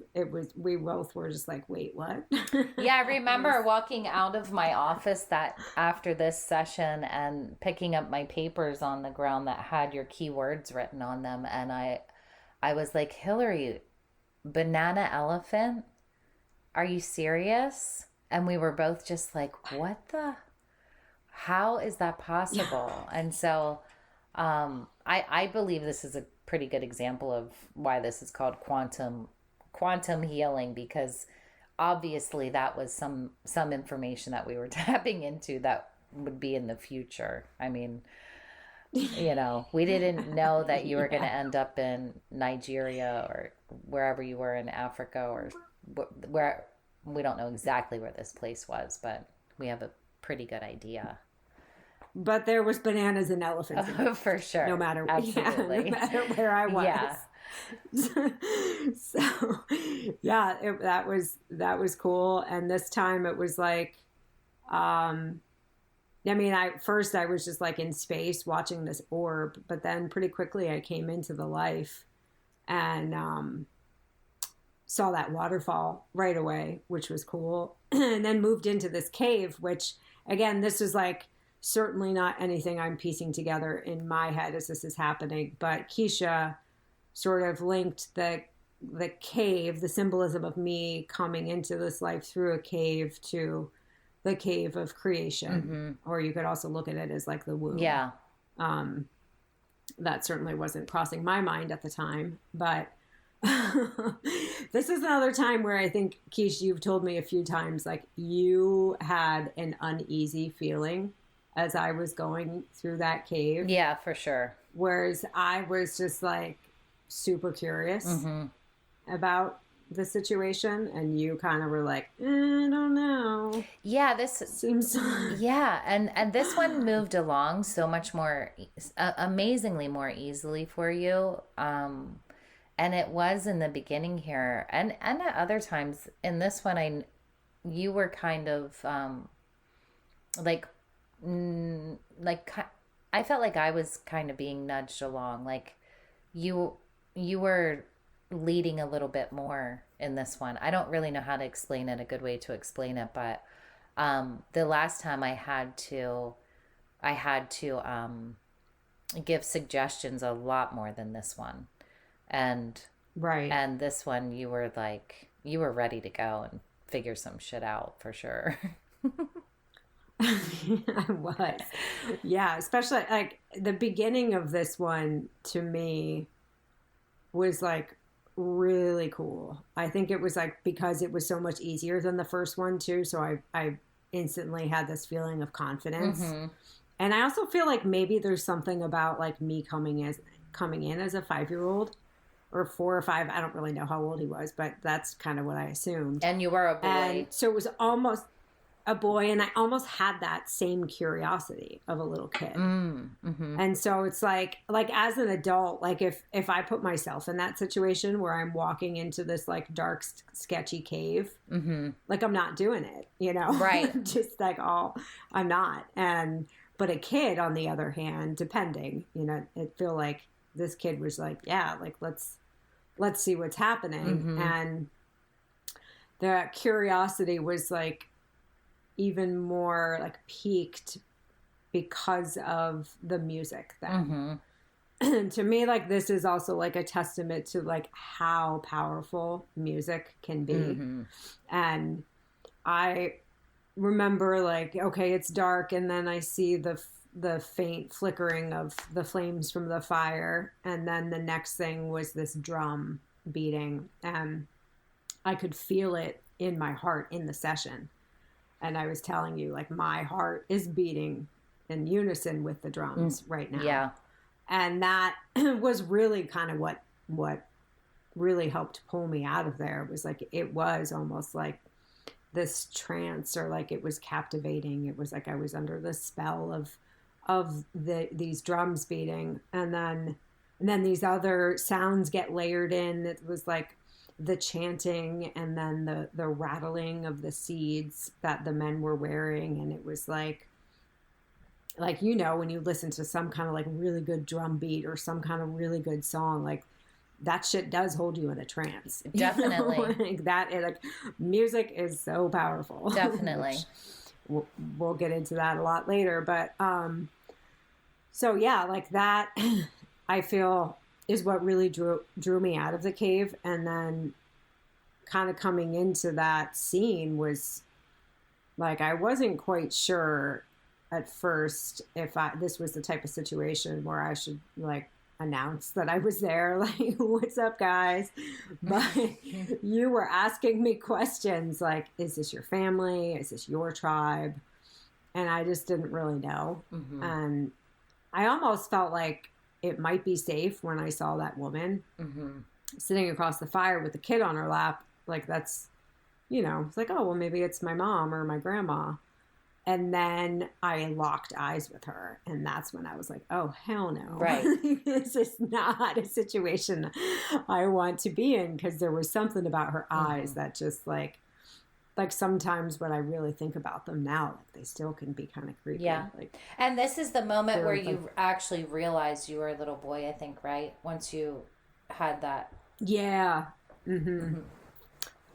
we both were just like, wait, what? Yeah, I remember walking out of my office that after this session and picking up my papers on the ground that had your keywords written on them. And I was like, Hilary, banana elephant? Are you serious? And we were both just like, how is that possible? And so I believe this is a pretty good example of why this is called quantum healing, because obviously that was some information that we were tapping into that would be in the future. I mean, we didn't know that you were going to end up in Nigeria or wherever you were in Africa, or where we don't know exactly where this place was, but we have a pretty good idea. But there was bananas and elephants. For sure. No matter, absolutely. No matter where I was. Yeah. So, yeah, that was cool. And this time it was like, I was just like in space watching this orb, but then pretty quickly I came into the life and saw that waterfall right away, which was cool. And then moved into this cave, which again, this is like certainly not anything I'm piecing together in my head as this is happening, but Keisha sort of linked the cave, the symbolism of me coming into this life through a cave, to the cave of creation. Or you could also look at it as like the womb. Yeah. That certainly wasn't crossing my mind at the time, but this is another time where I think, Keish, you've told me a few times, like you had an uneasy feeling as I was going through that cave. Yeah, for sure. Whereas I was just like super curious about the situation, and you kind of were like, I don't know. Yeah, this seems. Yeah, and this one moved along so much more, amazingly more easily for you. And it was in the beginning here, and at other times in this one, you were kind of like I felt like I was kind of being nudged along, like you were leading a little bit more in this one. I don't really know how to explain it, a good way to explain it, but the last time I had to give suggestions a lot more than this one. And right. And this one you were ready to go and figure some shit out for sure. I was. Yeah, especially like the beginning of this one to me was like really cool. I think it was like because it was so much easier than the first one too, so I instantly had this feeling of confidence. And I also feel like maybe there's something about like me coming in as a 5-year-old or 4 or 5. I don't really know how old he was, but that's kind of what I assumed. And you were a boy. And so it was almost a boy, and I almost had that same curiosity of a little kid. And so it's like as an adult, like if I put myself in that situation where I'm walking into this like dark, sketchy cave, like I'm not doing it, Right. Just like, I'm not. But a kid, on the other hand, depending, it feel like this kid was like, yeah, like let's see what's happening. And the curiosity was like even more like peaked because of the music then. And to me, like this is also like a testament to like how powerful music can be. And I remember like, okay, it's dark, and then I see the faint flickering of the flames from the fire, and then the next thing was this drum beating, and I could feel it in my heart in the session. And I was telling you, like, my heart is beating in unison with the drums right now. Yeah. And that was really kind of what really helped pull me out of there. It was like, it was almost like this trance, or like it was captivating. It was like I was under the spell of these drums beating. And then these other sounds get layered in. It was like the chanting, and then the rattling of the seeds that the men were wearing. And it was like, like, you know, when you listen to some kind of like really good drum beat or some kind of really good song, like that shit does hold you in a trance. Definitely. You know? Like that, like music is so powerful. Definitely. We'll get into that a lot later. But, so yeah, like that, I feel is what really drew me out of the cave. And then kind of coming into that scene was like, I wasn't quite sure at first if this was the type of situation where I should like announce that I was there, like, what's up, guys? But you were asking me questions like, is this your family? Is this your tribe? And I just didn't really know. Mm-hmm. And I almost felt like it might be safe when I saw that woman sitting across the fire with the kid on her lap. Like, that's, you know, it's like, oh, well, maybe it's my mom or my grandma. And then I locked eyes with her. And that's when I was like, oh, hell no. Right. This is not a situation I want to be in, because there was something about her eyes that just like sometimes when I really think about them now, like they still can be kind of creepy. Yeah. Like, and this is the moment where like, you actually realized you were a little boy, I think, right? Once you had that. Yeah.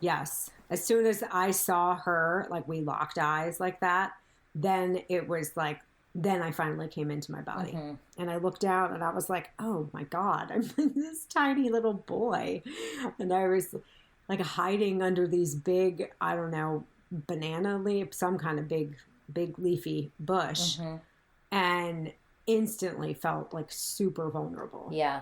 Yes. As soon as I saw her, like we locked eyes like that, then it was like, then I finally came into my body. And I looked down and I was like, oh my God, I'm this tiny little boy. And I was like hiding under these big, I don't know, banana leaf, some kind of big leafy bush. And instantly felt like super vulnerable. Yeah.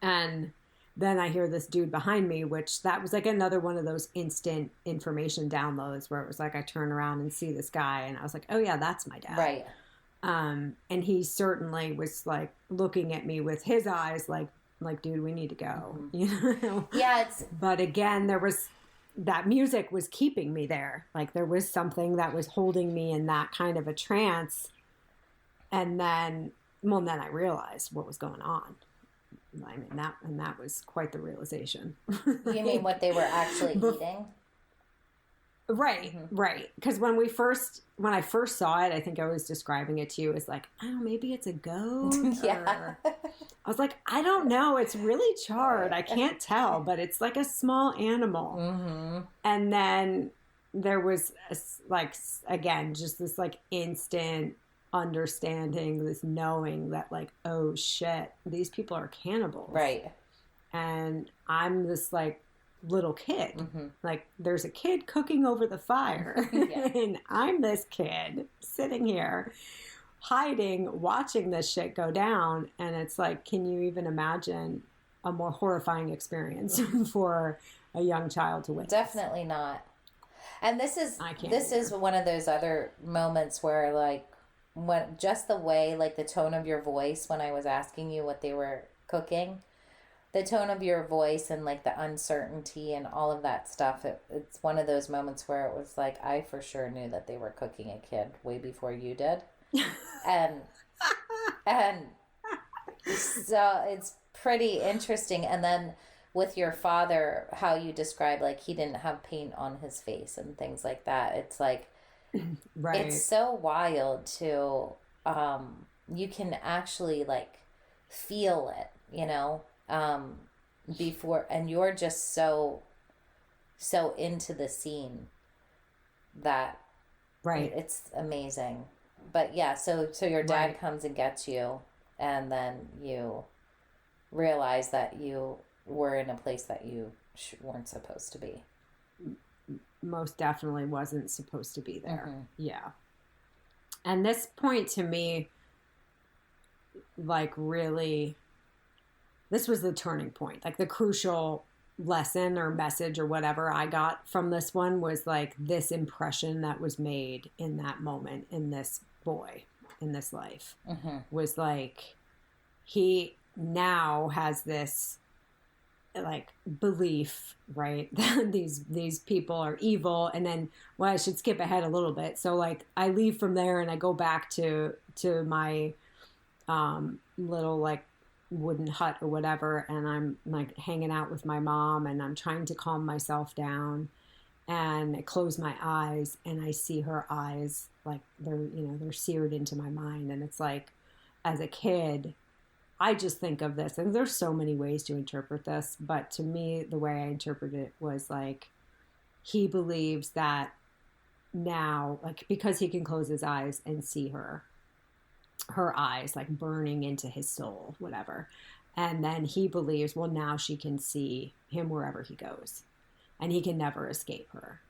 And then I hear this dude behind me, which that was like another one of those instant information downloads where it was like I turn around and see this guy and I was like, oh yeah, that's my dad. Right. And he certainly was like looking at me with his eyes like, dude, we need to go. You know? Yeah. But again, there was that music was keeping me there. Like there was something that was holding me in that kind of a trance. And then I realized what was going on. I mean, that was quite the realization. You mean what they were actually eating? Right, right. Because when I first saw it, I think I was describing it to you as like, I don't know, maybe it's a goat. Yeah. I was like, I don't know. It's really charred. I can't tell, but it's like a small animal. And then there was like, again, just this like instant understanding, this knowing that like, oh shit, these people are cannibals. Right. And I'm this like little kid. Like there's a kid cooking over the fire. And I'm this kid sitting here hiding, watching this shit go down. And it's like, can you even imagine a more horrifying experience for a young child to witness? Definitely not. And this is one of those other moments where like, when just the way, like the tone of your voice when I was asking you what they were cooking, the tone of your voice and like the uncertainty and all of that stuff, it's one of those moments where it was like, I for sure knew that they were cooking a kid way before you did. and so it's pretty interesting. And then with your father, how you describe like he didn't have paint on his face and things like that. It's like, right. It's so wild to, you can actually like feel it, you know, before, and you're just so into the scene that right. It's amazing. But yeah, so your dad comes and gets you, and then you realize that you were in a place that you weren't supposed to be. Most definitely wasn't supposed to be there. Yeah. And this point to me, like really, this was the turning point. Like the crucial lesson or message or whatever I got from this one was like this impression that was made in that moment in this boy, in this life, was like, he now has this like belief, right, that these people are evil. And then, well, I should skip ahead a little bit. So like I leave from there and I go back to my little like wooden hut or whatever, and I'm like hanging out with my mom and I'm trying to calm myself down. And I close my eyes and I see her eyes, like they're seared into my mind. And it's like, as a kid, I just think of this, and there's so many ways to interpret this, but to me, the way I interpreted it was like, he believes that now, like, because he can close his eyes and see her eyes like burning into his soul, whatever. And then he believes, well, now she can see him wherever he goes and he can never escape her.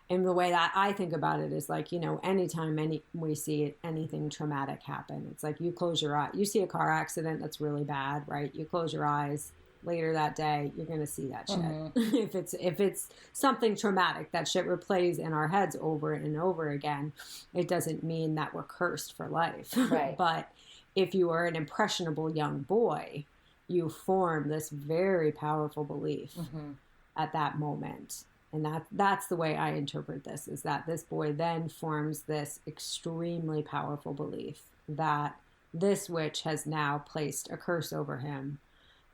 And the way that I think about it is like, anytime we see anything traumatic happen, it's like you close your eye. You see a car accident that's really bad, right? You close your eyes. Later that day, you're going to see that shit. Mm-hmm. If it's something traumatic, that shit replays in our heads over and over again. It doesn't mean that we're cursed for life. Right. But if you are an impressionable young boy, you form this very powerful belief at that moment. And that's the way I interpret this, is that this boy then forms this extremely powerful belief that this witch has now placed a curse over him,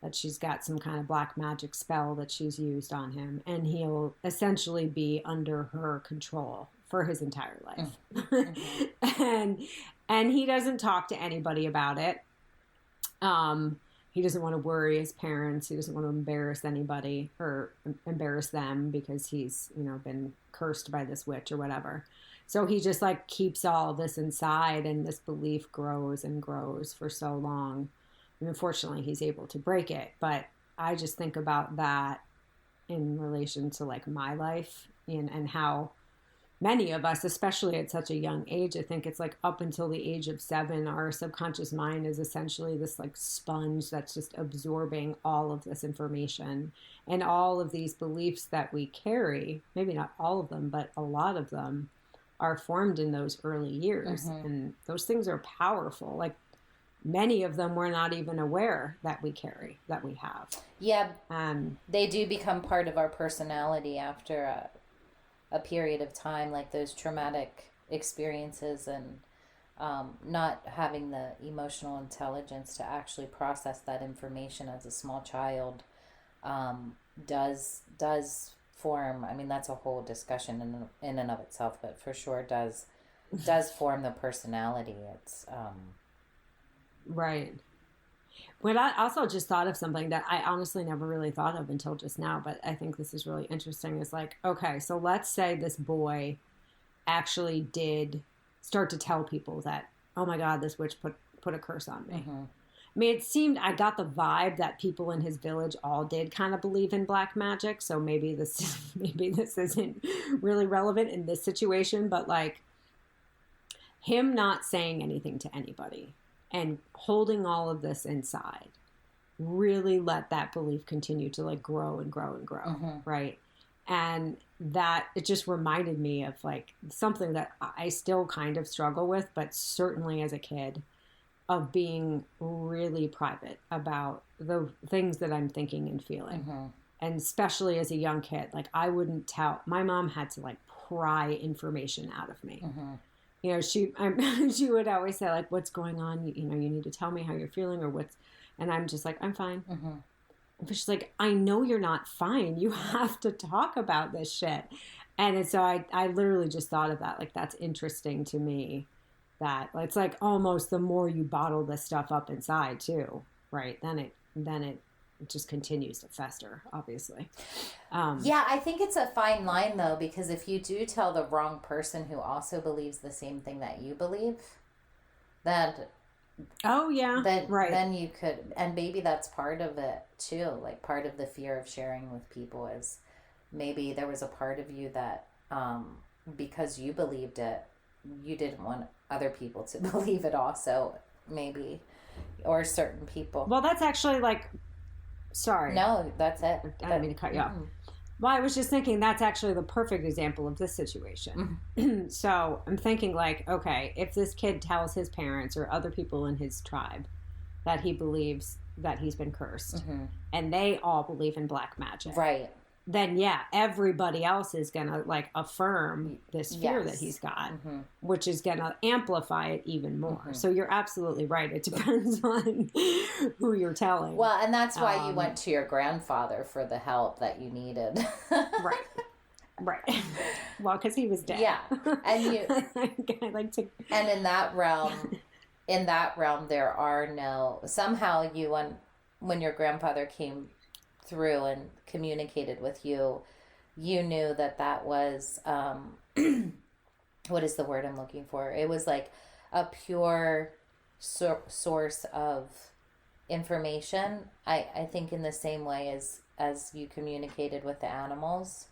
that she's got some kind of black magic spell that she's used on him, and he'll essentially be under her control for his entire life. And he doesn't talk to anybody about it. He doesn't want to worry his parents. He doesn't want to embarrass anybody or embarrass them because he's, been cursed by this witch or whatever. So he just like keeps all this inside, and this belief grows and grows for so long. And unfortunately, he's able to break it. But I just think about that in relation to like my life and how many of us, especially at such a young age, I think it's like up until the age of 7, our subconscious mind is essentially this like sponge that's just absorbing all of this information and all of these beliefs that we carry. Maybe not all of them, but a lot of them are formed in those early years. And those things are powerful. Like many of them we're not even aware that we carry, that we have. Yeah. They do become part of our personality after a period of time, like those traumatic experiences and not having the emotional intelligence to actually process that information as a small child does form. I mean, that's a whole discussion in and of itself, but for sure does form the personality. It's right. But I also just thought of something that I honestly never really thought of until just now, but I think this is really interesting. Is like, okay, so let's say this boy actually did start to tell people that, oh my God, this witch put a curse on me. I mean, I got the vibe that people in his village all did kind of believe in black magic. So maybe this isn't really relevant in this situation, but like him not saying anything to anybody and holding all of this inside really let that belief continue to like grow and grow and grow. Right. And that it just reminded me of like something that I still kind of struggle with, but certainly as a kid, of being really private about the things that I'm thinking and feeling. And especially as a young kid, like I wouldn't tell, my mom had to like pry information out of me. She would always say like, what's going on? You need to tell me how you're feeling and I'm just like, I'm fine. But she's like, I know you're not fine. You have to talk about this shit. And so I literally just thought of that. Like, that's interesting to me that it's like almost the more you bottle this stuff up inside too, right? Then it just continues to fester, obviously. Yeah, I think it's a fine line though, because if you do tell the wrong person who also believes the same thing that you believe, then then you could, and maybe that's part of it too. Like part of the fear of sharing with people is maybe there was a part of you that because you believed it, you didn't want other people to believe it also, maybe, or certain people. Well, that's actually like, sorry. No, that's it. I didn't mean to cut you off. Well, I was just thinking that's actually the perfect example of this situation. So I'm thinking like, okay, if this kid tells his parents or other people in his tribe that he believes that he's been cursed and they all believe in black magic. Right. Then yeah, everybody else is going to like affirm this fear that he's got, which is going to amplify it even more. So you're absolutely right. It depends on who you're telling. Well, and that's why you went to your grandfather for the help that you needed. Right. Right. Well, because he was dead. Yeah. And you, I like to. and in that realm, there are no, somehow you, when your grandfather came through and communicated with you, you knew that was, what is the word I'm looking for? It was like a pure source of information. I think in the same way as you communicated with the animals,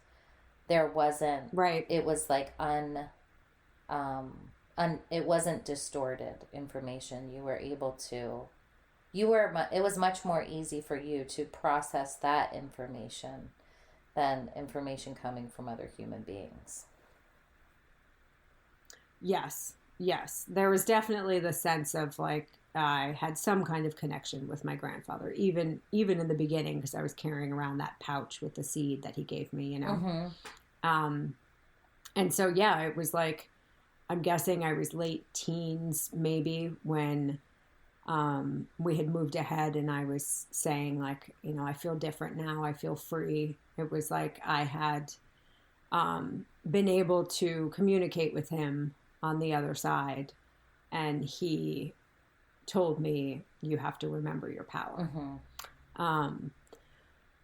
there wasn't, Right. it was like it wasn't distorted information. You were able to, it was much more easy for you to process that information than information coming from other human beings. Yes. There was definitely the sense of like I had some kind of connection with my grandfather, even in the beginning, because I was carrying around that pouch with the seed that he gave me, you know. Mm-hmm. And so yeah, it was like, I'm guessing I was late teens maybe when we had moved ahead, and I was saying like, you know, I feel different now. I feel free. It was like I had been able to communicate with him on the other side, and he told me, you have to remember your power. Mm-hmm.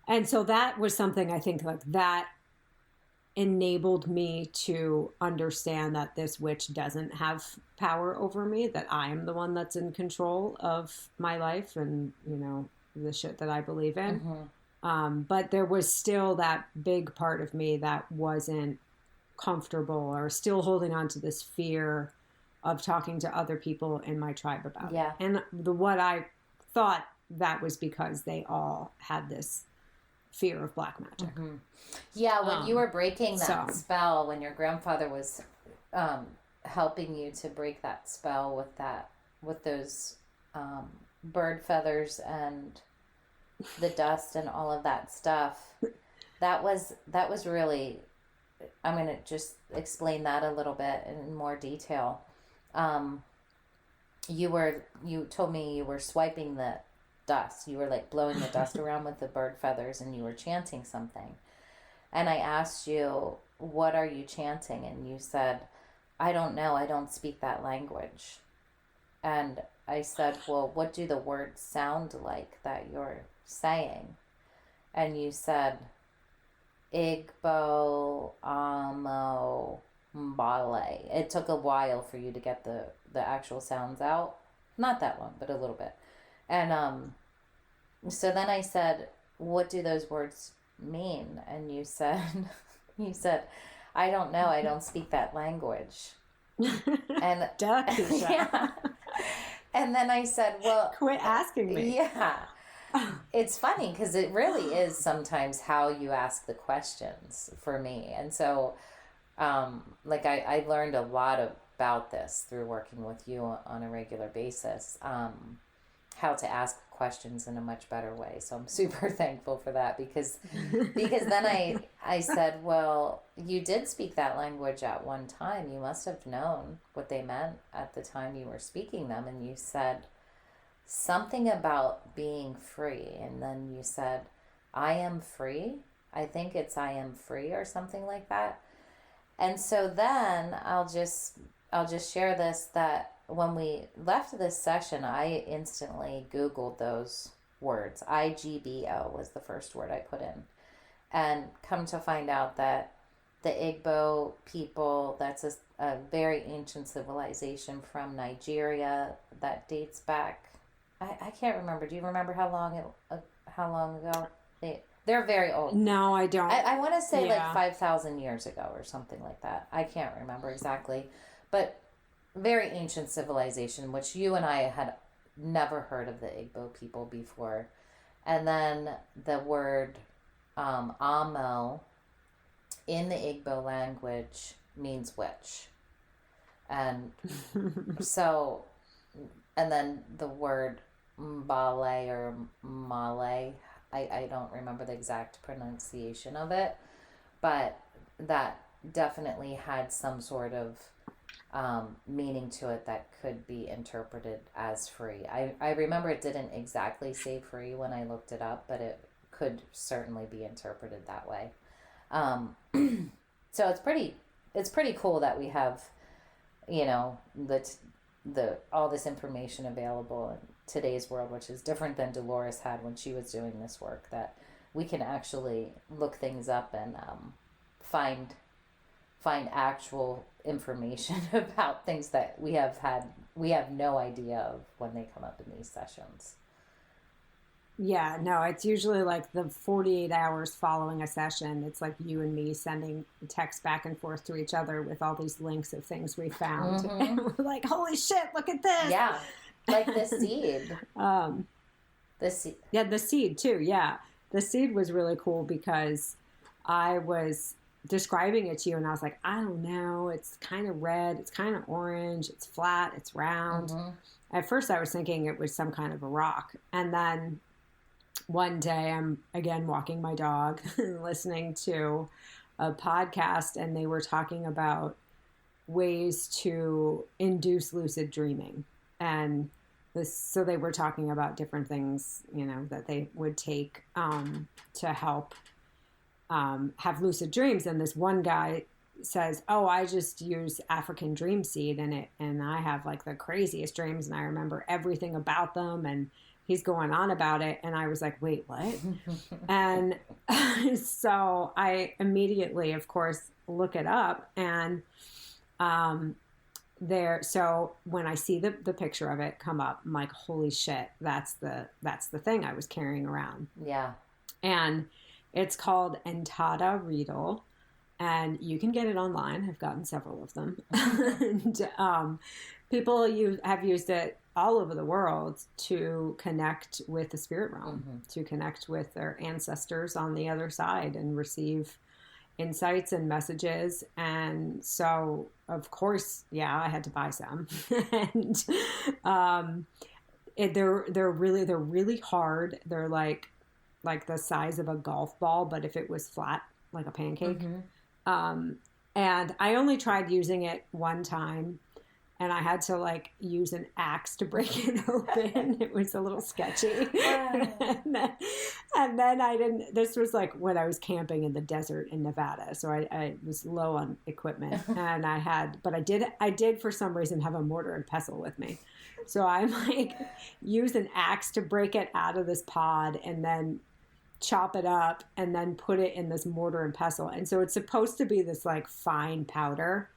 And so that was something I think like that enabled me to understand that this witch doesn't have power over me, that I am the one that's in control of my life and, you know, the shit that I believe in. Mm-hmm. But there was still that big part of me that wasn't comfortable or still holding on to this fear of talking to other people in my tribe about it. And what I thought that was because they all had this fear of black magic. Mm-hmm. Yeah, when you were breaking that spell, when your grandfather was helping you to break that spell with those bird feathers and the dust and all of that stuff, that was really, I'm going to just explain that a little bit in more detail. You told me you were swiping the dust. You were like blowing the dust around with the bird feathers, and you were chanting something. And I asked you, what are you chanting? And you said, I don't know. I don't speak that language. And I said, well, what do the words sound like that you're saying? And you said, Igbo, Amo, Mbale. It took a while for you to get the actual sounds out. Not that long, but a little bit. And so then I said, what do those words mean? And you said, I don't know. I don't speak that language. And yeah. And then I said, well, quit asking me. Yeah. It's funny because it really is sometimes how you ask the questions for me. And so, like I learned a lot about this through working with you on a regular basis, how to ask questions in a much better way. So I'm super thankful for that because then I said, well, you did speak that language at one time. You must have known what they meant at the time you were speaking them. And you said something about being free. And then you said, I am free. I think it's I am free or something like that. And so then I'll just share this, that when we left this session, I instantly Googled those words. IGBO was the first word I put in. And come to find out that the Igbo people, that's a very ancient civilization from Nigeria that dates back, I can't remember. Do you remember how long ago? They're very old. No, I don't. I want to say like 5,000 years ago or something like that. I can't remember exactly. But very ancient civilization, which you and I had never heard of the Igbo people before. And then the word Amo in the Igbo language means witch. And so, and then the word Mbale or Malay, I don't remember the exact pronunciation of it, but that definitely had some sort of meaning to it that could be interpreted as free. I remember it didn't exactly say free when I looked it up, but it could certainly be interpreted that way. So it's pretty cool that we have, you know, the all this information available in today's world, which is different than Dolores had when she was doing this work, that we can actually look things up and find actual information about things that we have no idea of when they come up in these sessions. Yeah, no, it's usually like the 48 hours following a session. It's like you and me sending texts back and forth to each other with all these links of things we found. Mm-hmm. And we're like, holy shit, look at this. Yeah, like the seed. The seed. Yeah, the seed too. Yeah, the seed was really cool because I was describing it to you and I was like, I don't know. It's kind of red. It's kind of orange. It's flat. It's round. Mm-hmm. At first I was thinking it was some kind of a rock. And then one day I'm again walking my dog listening to a podcast and they were talking about ways to induce lucid dreaming. And so they were talking about different things, you know, that they would take to help have lucid dreams. And this one guy says, oh, I just use African dream seed and I have like the craziest dreams and I remember everything about them, and he's going on about it. And I was like, wait, what? And so I immediately, of course, look it up. And so when I see the picture of it come up, I'm like, holy shit, that's the thing I was carrying around. Yeah. And it's called Entada Riedel. And you can get it online. I've gotten several of them. And people have used it all over the world to connect with the spirit realm, Mm-hmm. to connect with their ancestors on the other side and receive insights and messages. And so, of course, yeah, I had to buy some. And they're really hard. They're like the size of a golf ball, but if it was flat, like a pancake. Mm-hmm. And I only tried using it one time, and I had to like use an axe to break it open. It was a little sketchy. and then I didn't, this was like when I was camping in the desert in Nevada. So I was low on equipment and but I did for some reason have a mortar and pestle with me. So I like used an axe to break it out of this pod and then chop it up and then put it in this mortar and pestle. And so it's supposed to be this like fine powder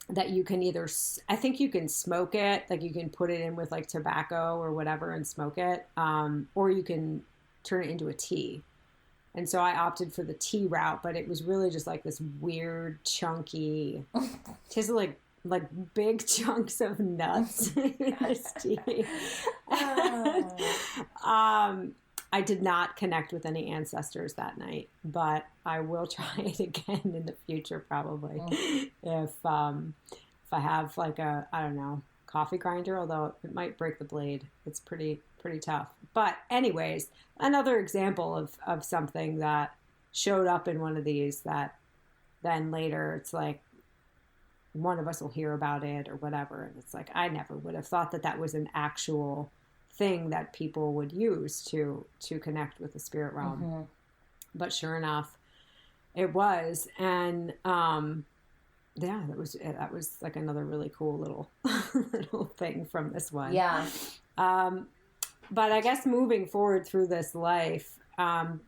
that you can either, I think you can smoke it, like you can put it in with like tobacco or whatever and smoke it, or you can turn it into a tea. And so I opted for the tea route, but it was really just like this weird, chunky, tasted like big chunks of nuts in this tea. I did not connect with any ancestors that night, but I will try it again in the future probably. If I have like a, I don't know, coffee grinder, although it might break the blade. It's pretty tough. But anyways, another example of something that showed up in one of these that then later it's like one of us will hear about it or whatever. And it's like, I never would have thought that was an actual thing that people would use to connect with the spirit realm. Mm-hmm. But sure enough, it was. And yeah, that was like another really cool little thing from this one. Yeah. But I guess moving forward through this life, the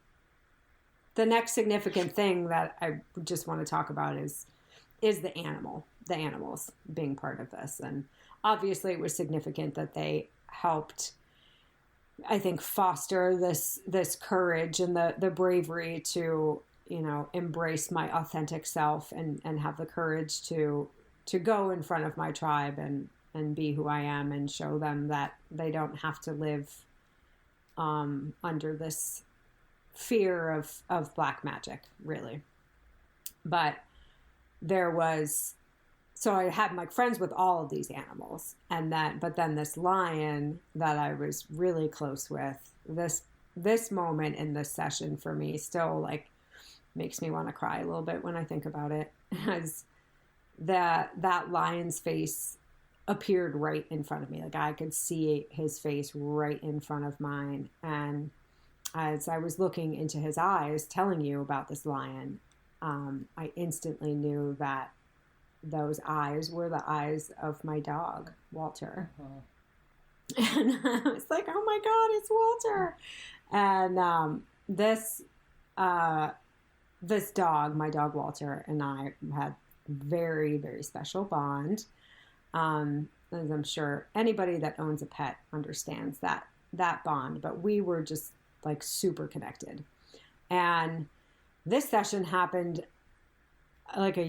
next significant thing that I just want to talk about is the animals being part of this. And obviously it was significant that they helped, I think, foster this courage and the bravery to, you know, embrace my authentic self and have the courage to go in front of my tribe and be who I am and show them that they don't have to live under this fear of black magic, really. But so I had like friends with all of these animals, but then this lion that I was really close with, this moment in this session for me still like makes me want to cry a little bit when I think about it, as that lion's face appeared right in front of me. Like I could see his face right in front of mine. And as I was looking into his eyes, telling you about this lion, I instantly knew that those eyes were the eyes of my dog, Walter. And I was like, oh my God, it's Walter. And this dog, my dog Walter, and I had very, very special bond. As I'm sure anybody that owns a pet understands that bond, but we were just like super connected. And this session happened like a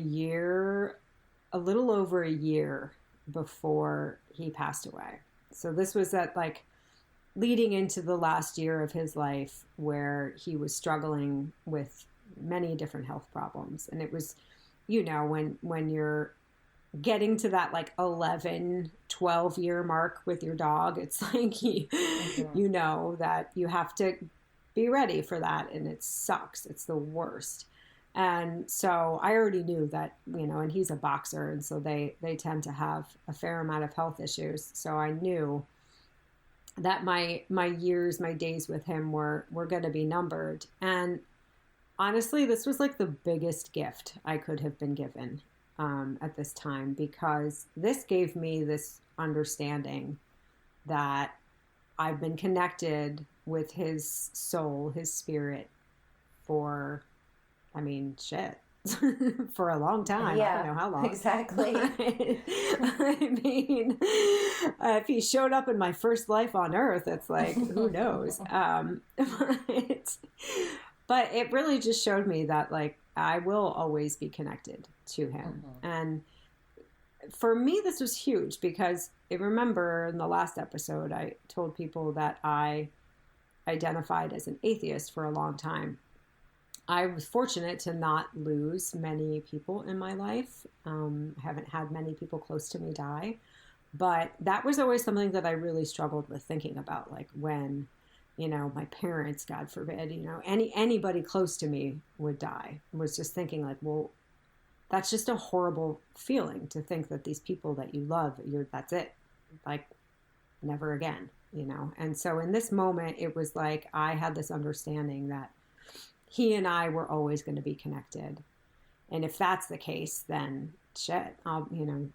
little over a year before he passed away. So this was at like leading into the last year of his life where he was struggling with many different health problems. And it was, when you're getting to that like 11, 12 year mark with your dog, it's like, you know that you have to be ready for that. And it sucks. It's the worst. And so I already knew that, and he's a boxer. And so they tend to have a fair amount of health issues. So I knew that my days with him were going to be numbered. And honestly, this was like the biggest gift I could have been given at this time, because this gave me this understanding that I've been connected with his soul, his spirit for, for a long time. Yeah, I don't know how long. Exactly. If he showed up in my first life on earth, it's like, who knows? But it really just showed me that, like, I will always be connected to him. And for me, this was huge because remember in the last episode, I told people that I identified as an atheist for a long time. I was fortunate to not lose many people in my life. I haven't had many people close to me die, but that was always something that I really struggled with thinking about, like when, my parents, God forbid, anybody close to me would die. I was just thinking like, well, that's just a horrible feeling to think that these people that you love, that's it, like never again, And so in this moment, it was like I had this understanding that he and I were always going to be connected. And if that's the case, then shit, I'm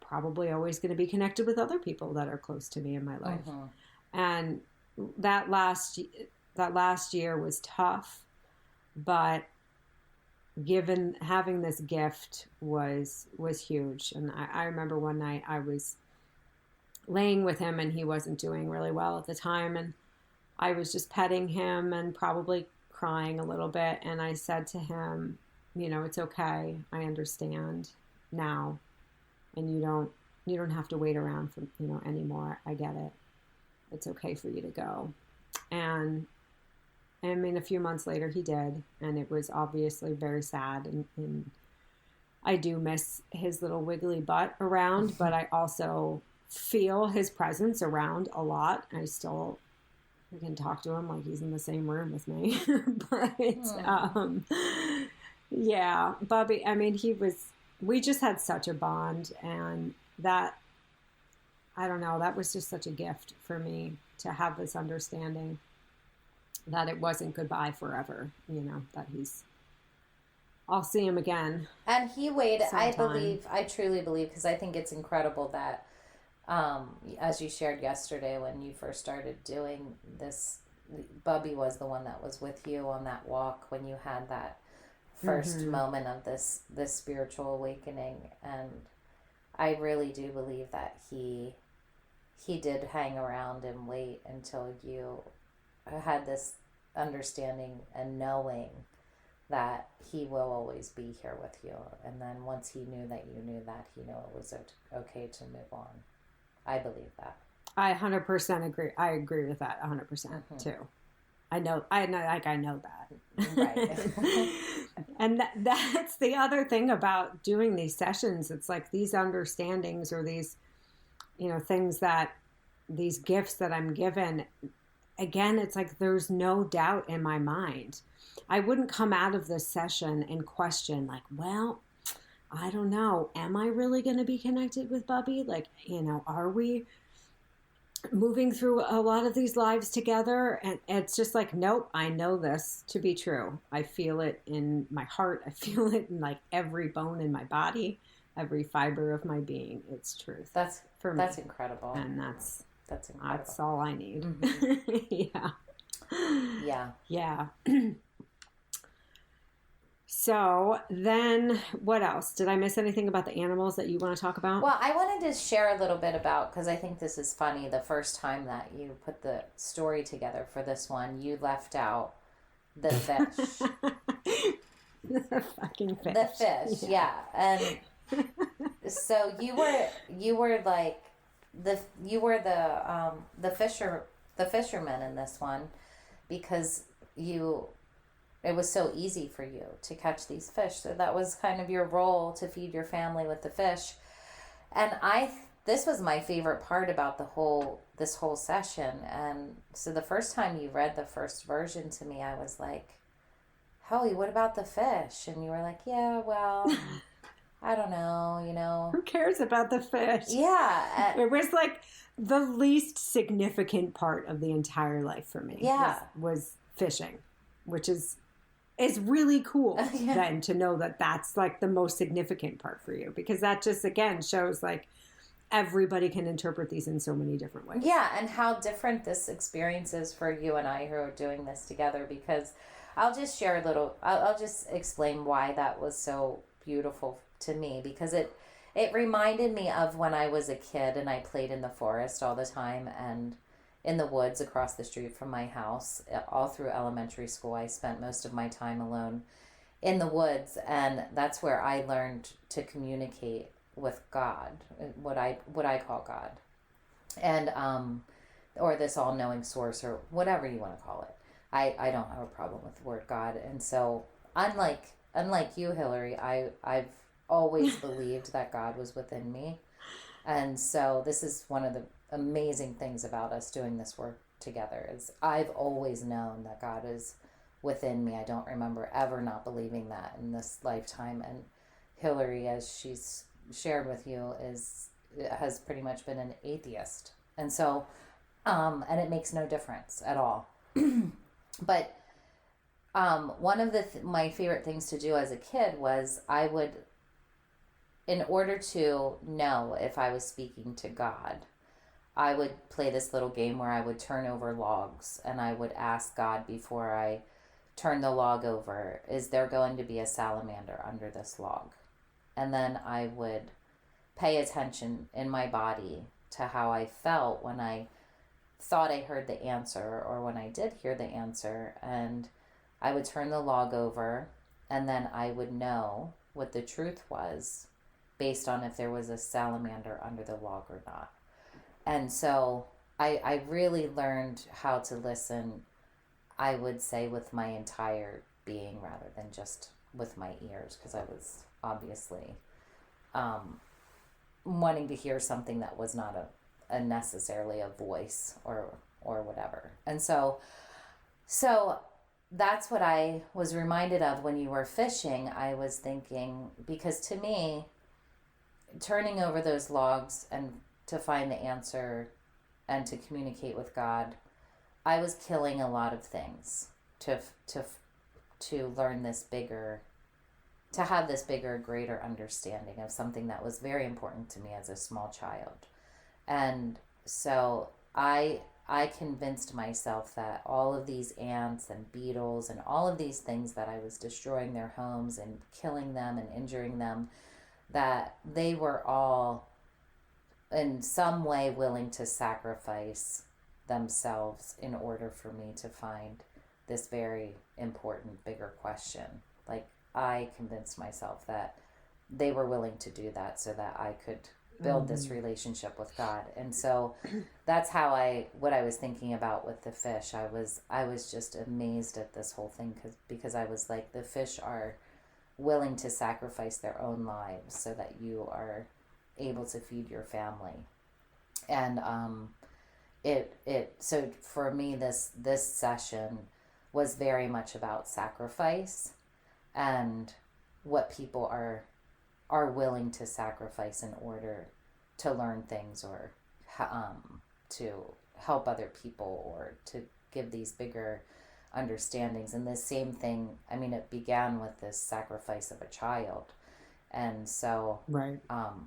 probably always going to be connected with other people that are close to me in my life. And that last year was tough, but having this gift was huge. And I remember one night I was laying with him and he wasn't doing really well at the time. And I was just petting him and probably crying a little bit. And I said to him, it's okay. I understand now. And you don't have to wait around for, anymore. I get it. It's okay for you to go. And a few months later he did. And it was obviously very sad. And I do miss his little wiggly butt around, but I also feel his presence around a lot. I can talk to him like he's in the same room with me. But yeah, Bubby, we just had such a bond, and that, I don't know, that was just such a gift for me to have this understanding that it wasn't goodbye forever, that I'll see him again. And he waited, sometime. I truly believe, because I think it's incredible that, as you shared yesterday when you first started doing this, Bubby was the one that was with you on that walk when you had that first moment of this spiritual awakening. And I really do believe that he did hang around and wait until you had this understanding and knowing that he will always be here with you. And then once he knew that you knew that, he knew it was okay to move on. I believe that. I 100% agree. I agree with that 100% too. I know that. Right. And that's the other thing about doing these sessions. It's like these understandings or these, things these gifts that I'm given, again, it's like there's no doubt in my mind. I wouldn't come out of this session and question like, well, I don't know, am I really going to be connected with Bubby? Like, are we? moving through a lot of these lives together, and it's just like, nope, I know this to be true. I feel it in my heart. I feel it in like every bone in my body, every fiber of my being. It's truth. That's for me. That's incredible. And that's incredible. That's all I need. Mm-hmm. Yeah. Yeah. So then what else? Did I miss anything about the animals that you want to talk about? Well, I wanted to share a little bit about, because I think this is funny, the first time that you put the story together for this one, you left out the fish. The fucking fish. The fish, yeah. And so you were like the fisherman in this one, because it was so easy for you to catch these fish. So that was kind of your role, to feed your family with the fish. And this was my favorite part about this whole session. And so the first time you read the first version to me, I was like, Howie, what about the fish? And you were like, yeah, well, I don't know, Who cares about the fish? Yeah. It was like the least significant part of the entire life for me. Yeah. Was fishing, which is really cool Yeah. then to know that that's like the most significant part for you, because that just again shows like everybody can interpret these in so many different ways. Yeah, and how different this experience is for you and I who are doing this together, because I'll just share a little, I'll just explain why that was so beautiful to me, because it reminded me of when I was a kid and I played in the forest all the time, and in the woods across the street from my house. All through elementary school, I spent most of my time alone in the woods, and that's where I learned to communicate with God, what I call God, and or this all-knowing source, or whatever you want to call it. I don't have a problem with the word God, and so unlike you, Hilary, I've always believed that God was within me, and so this is one of the amazing things about us doing this work together, is I've always known that God is within me. I don't remember ever not believing that in this lifetime. And Hilary, as she's shared with you, has pretty much been an atheist, and so and it makes no difference at all. But one of my favorite things to do as a kid was, I would, in order to know if I was speaking to God, I would play this little game where I would turn over logs, and I would ask God before I turn the log over, is there going to be a salamander under this log? And then I would pay attention in my body to how I felt when I thought I heard the answer, or when I did hear the answer, and I would turn the log over, and then I would know what the truth was based on if there was a salamander under the log or not. And so I really learned how to listen, I would say, with my entire being rather than just with my ears, because I was obviously wanting to hear something that was not a necessarily a voice or whatever. And so that's what I was reminded of when you were fishing. I was thinking, because to me, turning over those logs and to find the answer and to communicate with God, I was killing a lot of things to learn this bigger, to have this bigger, greater understanding of something that was very important to me as a small child. And so I convinced myself that all of these ants and beetles and all of these things that I was destroying their homes and killing them and injuring them, that they were all in some way willing to sacrifice themselves in order for me to find this very important, bigger question. Like, I convinced myself that they were willing to do that so that I could build this relationship with God. And so that's what I was thinking about with the fish. I was just amazed at this whole thing, because I was like, the fish are willing to sacrifice their own lives so that you are able to feed your family. And so for me, this session was very much about sacrifice and what people are willing to sacrifice in order to learn things, or to help other people or to give these bigger understandings. And the same thing, I mean, it began with this sacrifice of a child. And so, Right.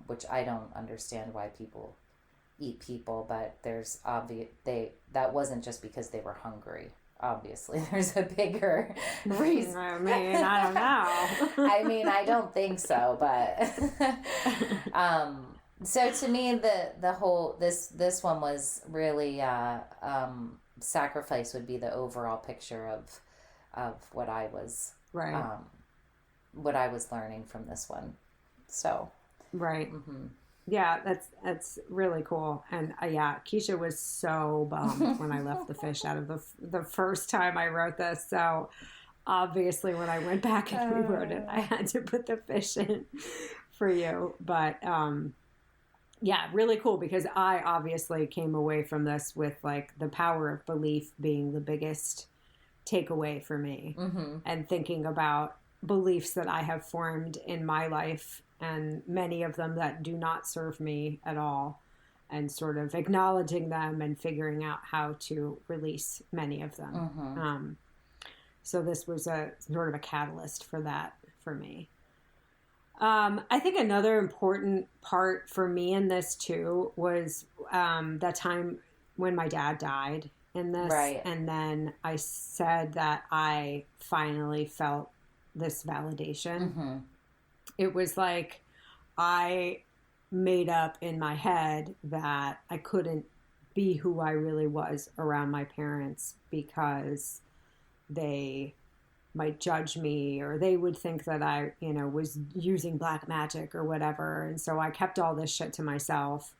Which I don't understand why people eat people, but there's that wasn't just because they were hungry. Obviously, there's a bigger reason. I mean, I don't know. I mean, I don't think so, but so to me, the whole this one was really sacrifice would be the overall picture of what I was Right. what I was learning from this one. So Right. mm-hmm. Yeah, that's really cool. And yeah, Keisha was so bummed when I left the fish out of the first time I wrote this. So obviously when I went back and rewrote it, I had to put the fish in for you. But yeah, really cool, because I obviously came away from this with like the power of belief being the biggest takeaway for me, and thinking about beliefs that I have formed in my life, and many of them that do not serve me at all, and sort of acknowledging them and figuring out how to release many of them. So this was a sort of a catalyst for that for me. I think another important part for me in this too was that time when my dad died in this. Right. And then I said that I finally felt this validation. It was like I made up in my head that I couldn't be who I really was around my parents because they might judge me, or they would think that I, was using black magic or whatever. And so I kept all this shit to myself.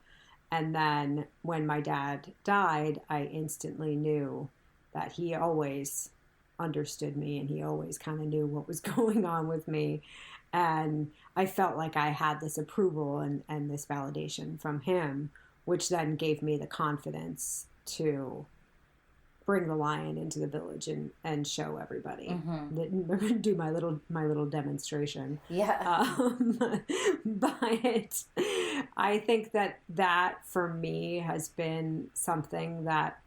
And then when my dad died, I instantly knew that he always understood me, and he always kind of knew what was going on with me. And I felt like I had this approval and this validation from him, which then gave me the confidence to bring the lion into the village and show everybody, do my little demonstration. Yeah. But I think that for me has been something that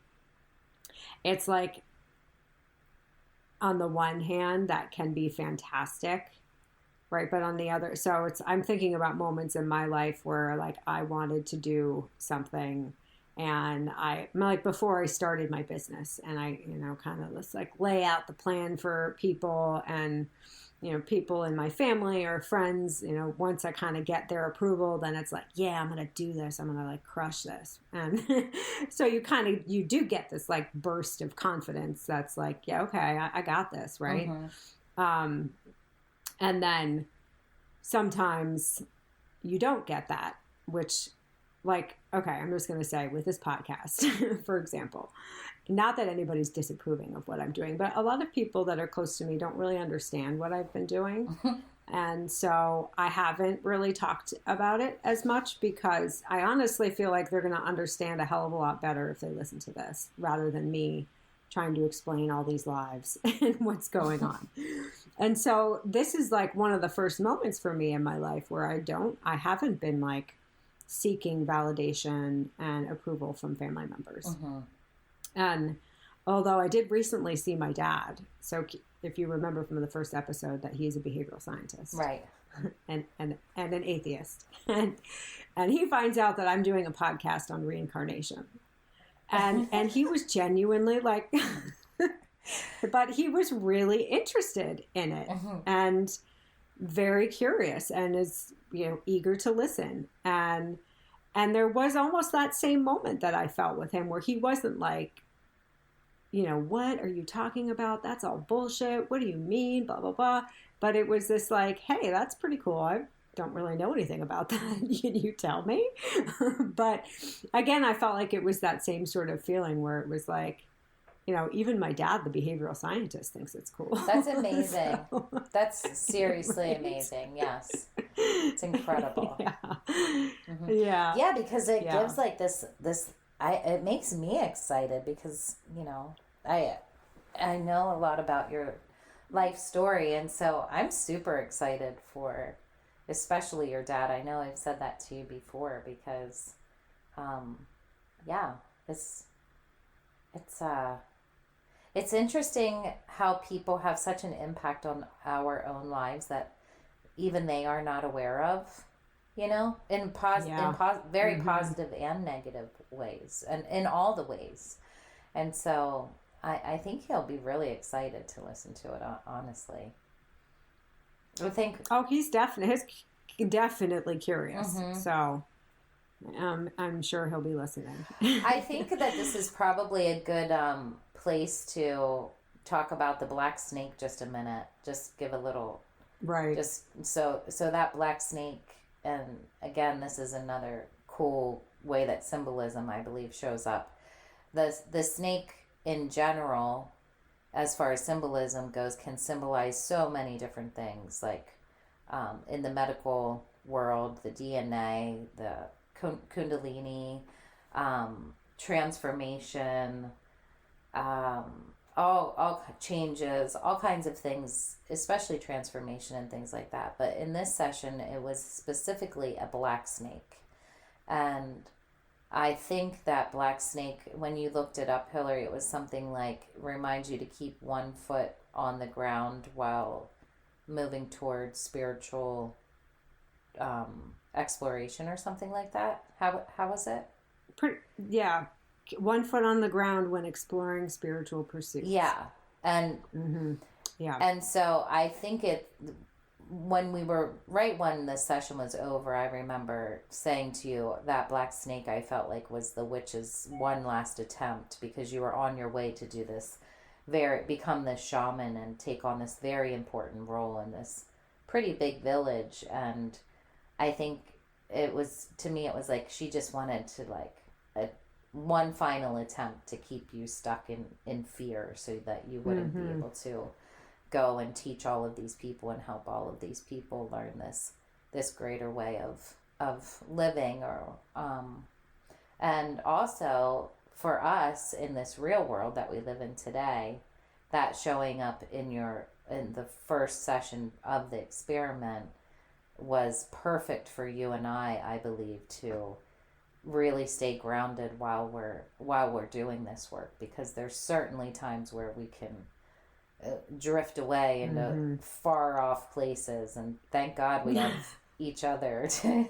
it's like, on the one hand, that can be fantastic, right? But on the other, so I'm thinking about moments in my life where like I wanted to do something, and before I started my business, and I, kind of just like lay out the plan for people, and, people in my family or friends, once I kind of get their approval, then it's like, yeah, I'm going to do this. I'm going to like crush this. And so you do get this like burst of confidence. That's like, yeah, okay, I got this. Right. And then sometimes you don't get that, which, like, okay, I'm just going to say with this podcast, for example, not that anybody's disapproving of what I'm doing, but a lot of people that are close to me don't really understand what I've been doing. And so I haven't really talked about it as much, because I honestly feel like they're going to understand a hell of a lot better if they listen to this, rather than me trying to explain all these lives and what's going on. And so this is like one of the first moments for me in my life where I haven't been like seeking validation and approval from family members. And although I did recently see my dad, so if you remember from the first episode, that he's a behavioral scientist, Right. and an atheist, and he finds out that I'm doing a podcast on reincarnation, and he was genuinely like, but he was really interested in it, and very curious, and is eager to listen, and there was almost that same moment that I felt with him, where he wasn't like, what are you talking about? That's all bullshit. What do you mean? Blah, blah, blah. But it was this like, hey, that's pretty cool. I don't really know anything about that. Can you tell me? But again, I felt like it was that same sort of feeling where it was like, even my dad, the behavioral scientist, thinks it's cool. That's amazing. That's seriously amazing. Yes. It's incredible. Yeah. Yeah, because it gives like this it makes me excited, because, I know a lot about your life story, and so I'm super excited for especially your dad. I know I've said that to you before, because It's it's uh it's interesting how people have such an impact on our own lives that even they are not aware of, very positive and negative ways, and in all the ways. And so I think he'll be really excited to listen to it, honestly. I think. Oh, he's definitely curious. So I'm sure he'll be listening. I think that this is probably a good place to talk about the black snake just a minute. Just give a little. Right. Just so that black snake, and again, this is another cool way that symbolism, I believe, shows up. The snake in general, as far as symbolism goes, can symbolize so many different things. Like in the medical world, the DNA, the kundalini, transformation, all changes, all kinds of things, especially transformation and things like that. But in this session, it was specifically a black snake. And I think that black snake, when you looked it up, Hilary, it was something like, reminds you to keep one foot on the ground while moving towards spiritual exploration or something like that. How was it? Yeah. One foot on the ground when exploring spiritual pursuits. Yeah. And yeah. And so I think when the session was over, I remember saying to you that black snake I felt like was the witch's one last attempt, because you were on your way to do this, become this shaman and take on this very important role in this pretty big village. And I think it was like she just wanted to, like, one final attempt to keep you stuck in fear so that you wouldn't be able to go and teach all of these people and help all of these people learn this greater way of living, or and also for us in this real world that we live in today, that showing up in the first session of the experiment was perfect for you and I believe, to really stay grounded while we're doing this work, because there's certainly times where we can drift away into far off places, and thank God we have each other to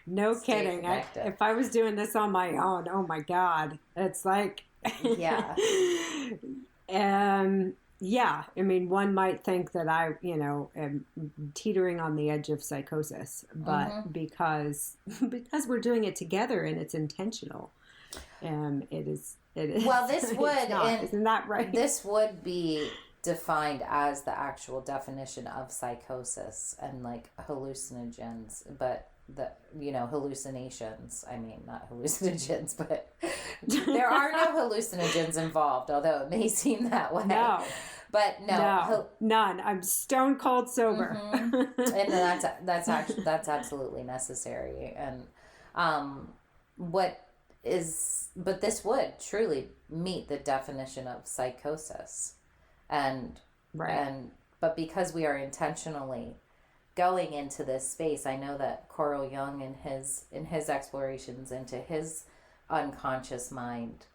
no kidding. If I was doing this on my own, oh my God, it's like yeah. Yeah, I mean, one might think that I, am teetering on the edge of psychosis, but because we're doing it together and it's intentional, it is. Well, this would, isn't that right? This would be defined as the actual definition of psychosis and like hallucinogens, but hallucinations. I mean, not hallucinogens, but there are no hallucinogens involved, although it may seem that way. No. But no, none. I'm stone cold sober, and that's absolutely necessary. And but this would truly meet the definition of psychosis, but because we are intentionally going into this space, I know that Carl Jung in his explorations into his unconscious mind,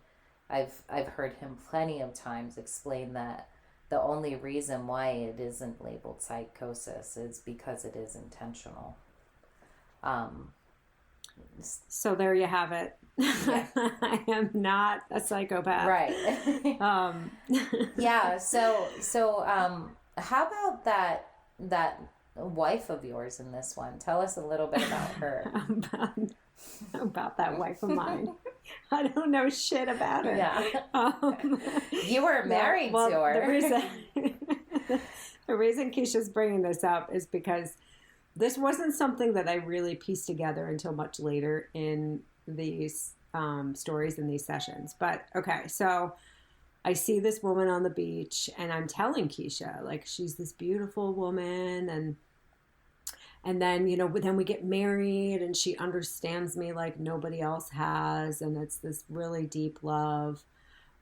I've heard him plenty of times explain that the only reason why it isn't labeled psychosis is because it is intentional. So there you have it. Yeah. I am not a psychopath. Right. Yeah. So how about that wife of yours in this one? Tell us a little bit about her. about that wife of mine. I don't know shit about her. Yeah. You were married to her. The reason Keisha's bringing this up is because this wasn't something that I really pieced together until much later in these stories and these sessions. But okay, so I see this woman on the beach and I'm telling Keisha, like, she's this beautiful woman, and then, then we get married and she understands me like nobody else has. And it's this really deep love.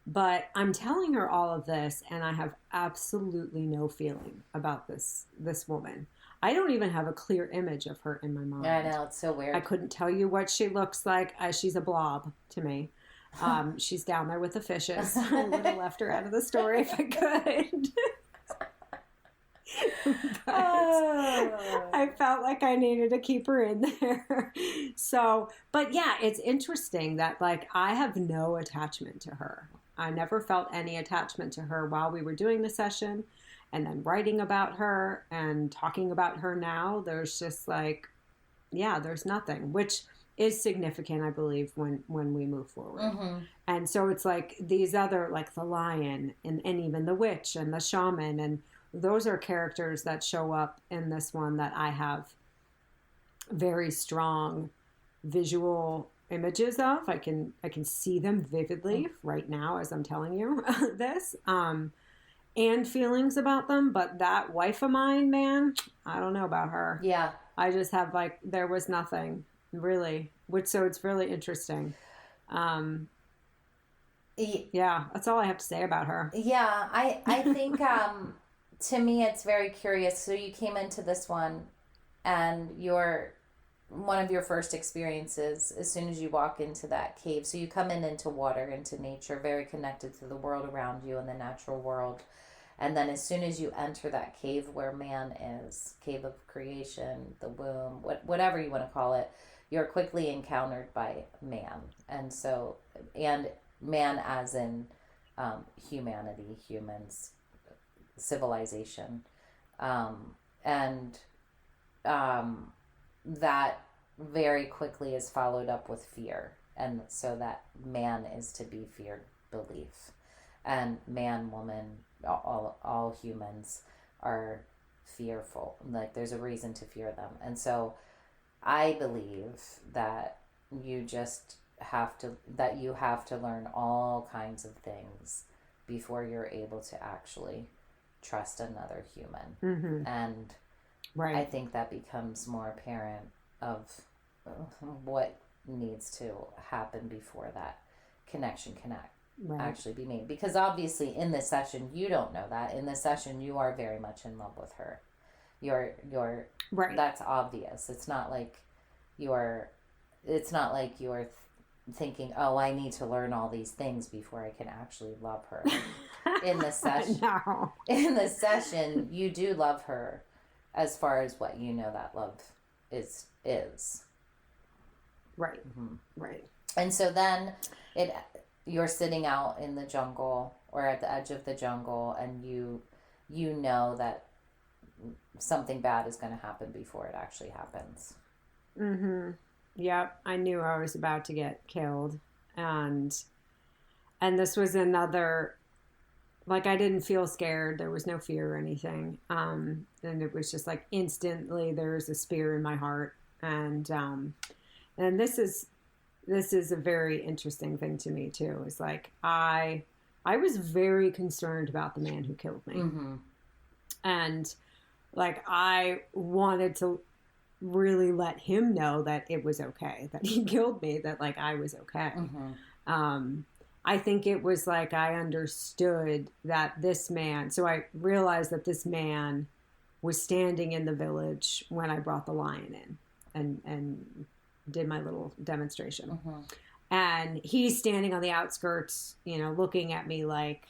But I'm telling her all of this and I have absolutely no feeling about this woman. I don't even have a clear image of her in my mind. I know, it's so weird. I couldn't tell you what she looks like. She's a blob to me. She's down there with the fishes. I would have left her out of the story if I could. But I felt like I needed to keep her in there. So, but yeah, it's interesting that like I have no attachment to her. I never felt any attachment to her while we were doing the session, and then writing about her and talking about her now. There's just like, yeah, there's nothing, which is significant, I believe, when we move forward. Mm-hmm. And so it's like these other, like the lion and even the witch and the shaman, and those are characters that show up in this one that I have very strong visual images of. I can see them vividly right now as I'm telling you this, and feelings about them. But that wife of mine, man, I don't know about her. Yeah. I just have like, there was nothing really, so it's really interesting. Yeah, that's all I have to say about her. Yeah, I think to me it's very curious. So you came into this one, and one of your first experiences as soon as you walk into that cave. So you come into water, into nature, very connected to the world around you and the natural world. And then as soon as you enter that cave where man is, cave of creation, the womb, whatever you want to call it, you're quickly encountered by man. And man as in humanity, humans, civilization. That very quickly is followed up with fear. And so that man is to be feared belief. And man, woman, all humans are fearful. Like there's a reason to fear them. And so I believe that you have to learn all kinds of things before you're able to actually trust another human. Mm-hmm. And right. I think that becomes more apparent of what needs to happen before that connection can actually be made. Because obviously in this session, you don't know that. In this session, you are very much in love with her. You're right. That's obvious. It's not like you're thinking, oh, I need to learn all these things before I can actually love her. In the session, no. In the session, you do love her as far as what you know that love is. Right. Mm-hmm. Right. And so then you're sitting out in the jungle or at the edge of the jungle, and you know that something bad is going to happen before it actually happens. Mm-hmm. Yep. I knew I was about to get killed. And this was another, like, I didn't feel scared. There was no fear or anything. And it was just like instantly there was a spear in my heart. And this is a very interesting thing to me too. It's like, I was very concerned about the man who killed me. Mm-hmm. And like, I wanted to really let him know that it was okay, that he killed me, that like I was okay. Mm-hmm. I think it was like I understood that this man, so I realized that this man was standing in the village when I brought the lion in and did my little demonstration. Mm-hmm. And he's standing on the outskirts, looking at me like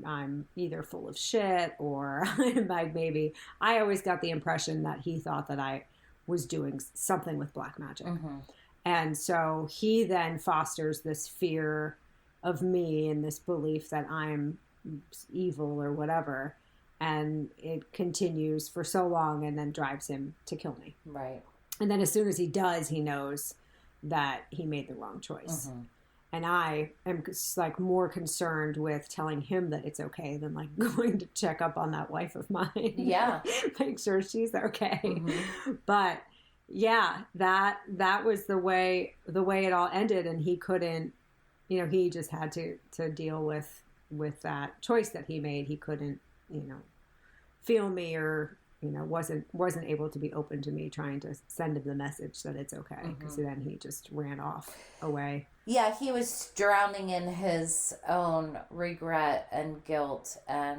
I'm either full of shit or like maybe I always got the impression that he thought that I was doing something with black magic. Mm-hmm. And so he then fosters this fear of me and this belief that I'm evil or whatever. And it continues for so long and then drives him to kill me. Right. And then as soon as he does, he knows that he made the wrong choice. Mm-hmm. And I am like more concerned with telling him that it's okay than like going to check up on that wife of mine. Yeah. Make sure she's okay. Mm-hmm. But yeah, that was the way it all ended. And he couldn't, he just had to deal with that choice that he made. He couldn't, feel me or, wasn't able to be open to me trying to send him the message that it's okay. Because then he just ran off away. Yeah, he was drowning in his own regret and guilt and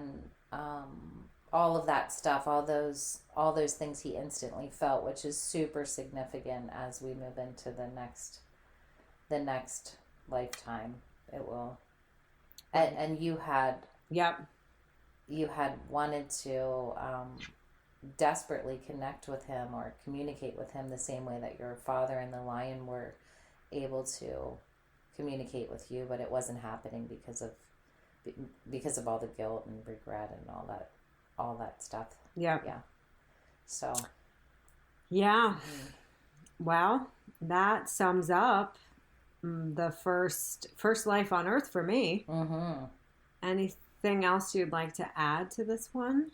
all of that stuff, all those things he instantly felt, which is super significant as we move into the next lifetime. It will. And you had wanted to desperately connect with him or communicate with him the same way that your father and the lion were able to communicate with you, but it wasn't happening because of all the guilt and regret and all that stuff. Yeah. So yeah. Well, that sums up the first life on Earth for me. Anything else you'd like to add to this one?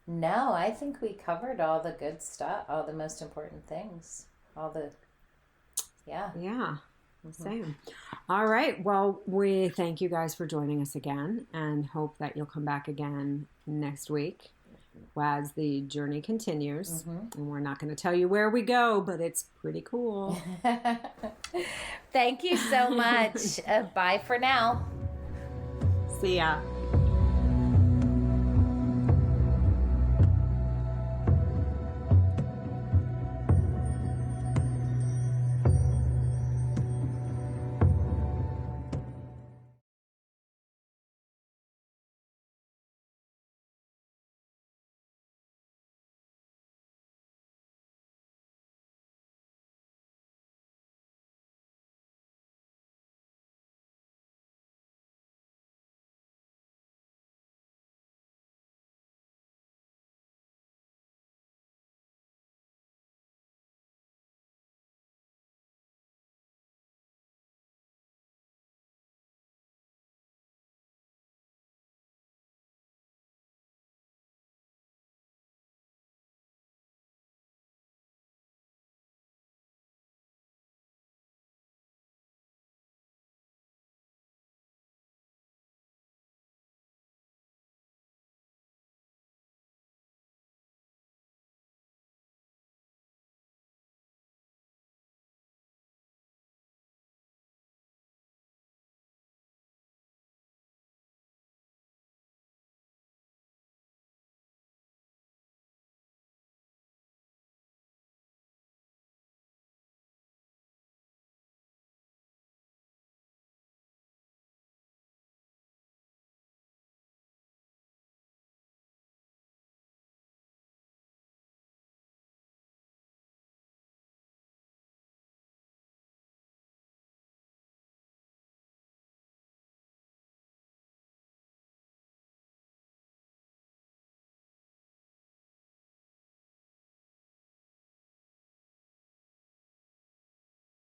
No, I think we covered all the good stuff, all the most important things, Yeah. Same. All right. Well, we thank you guys for joining us again and hope that you'll come back again next week as the journey continues. And we're not going to tell you where we go, but it's pretty cool. Thank you so much. Bye for now. See ya.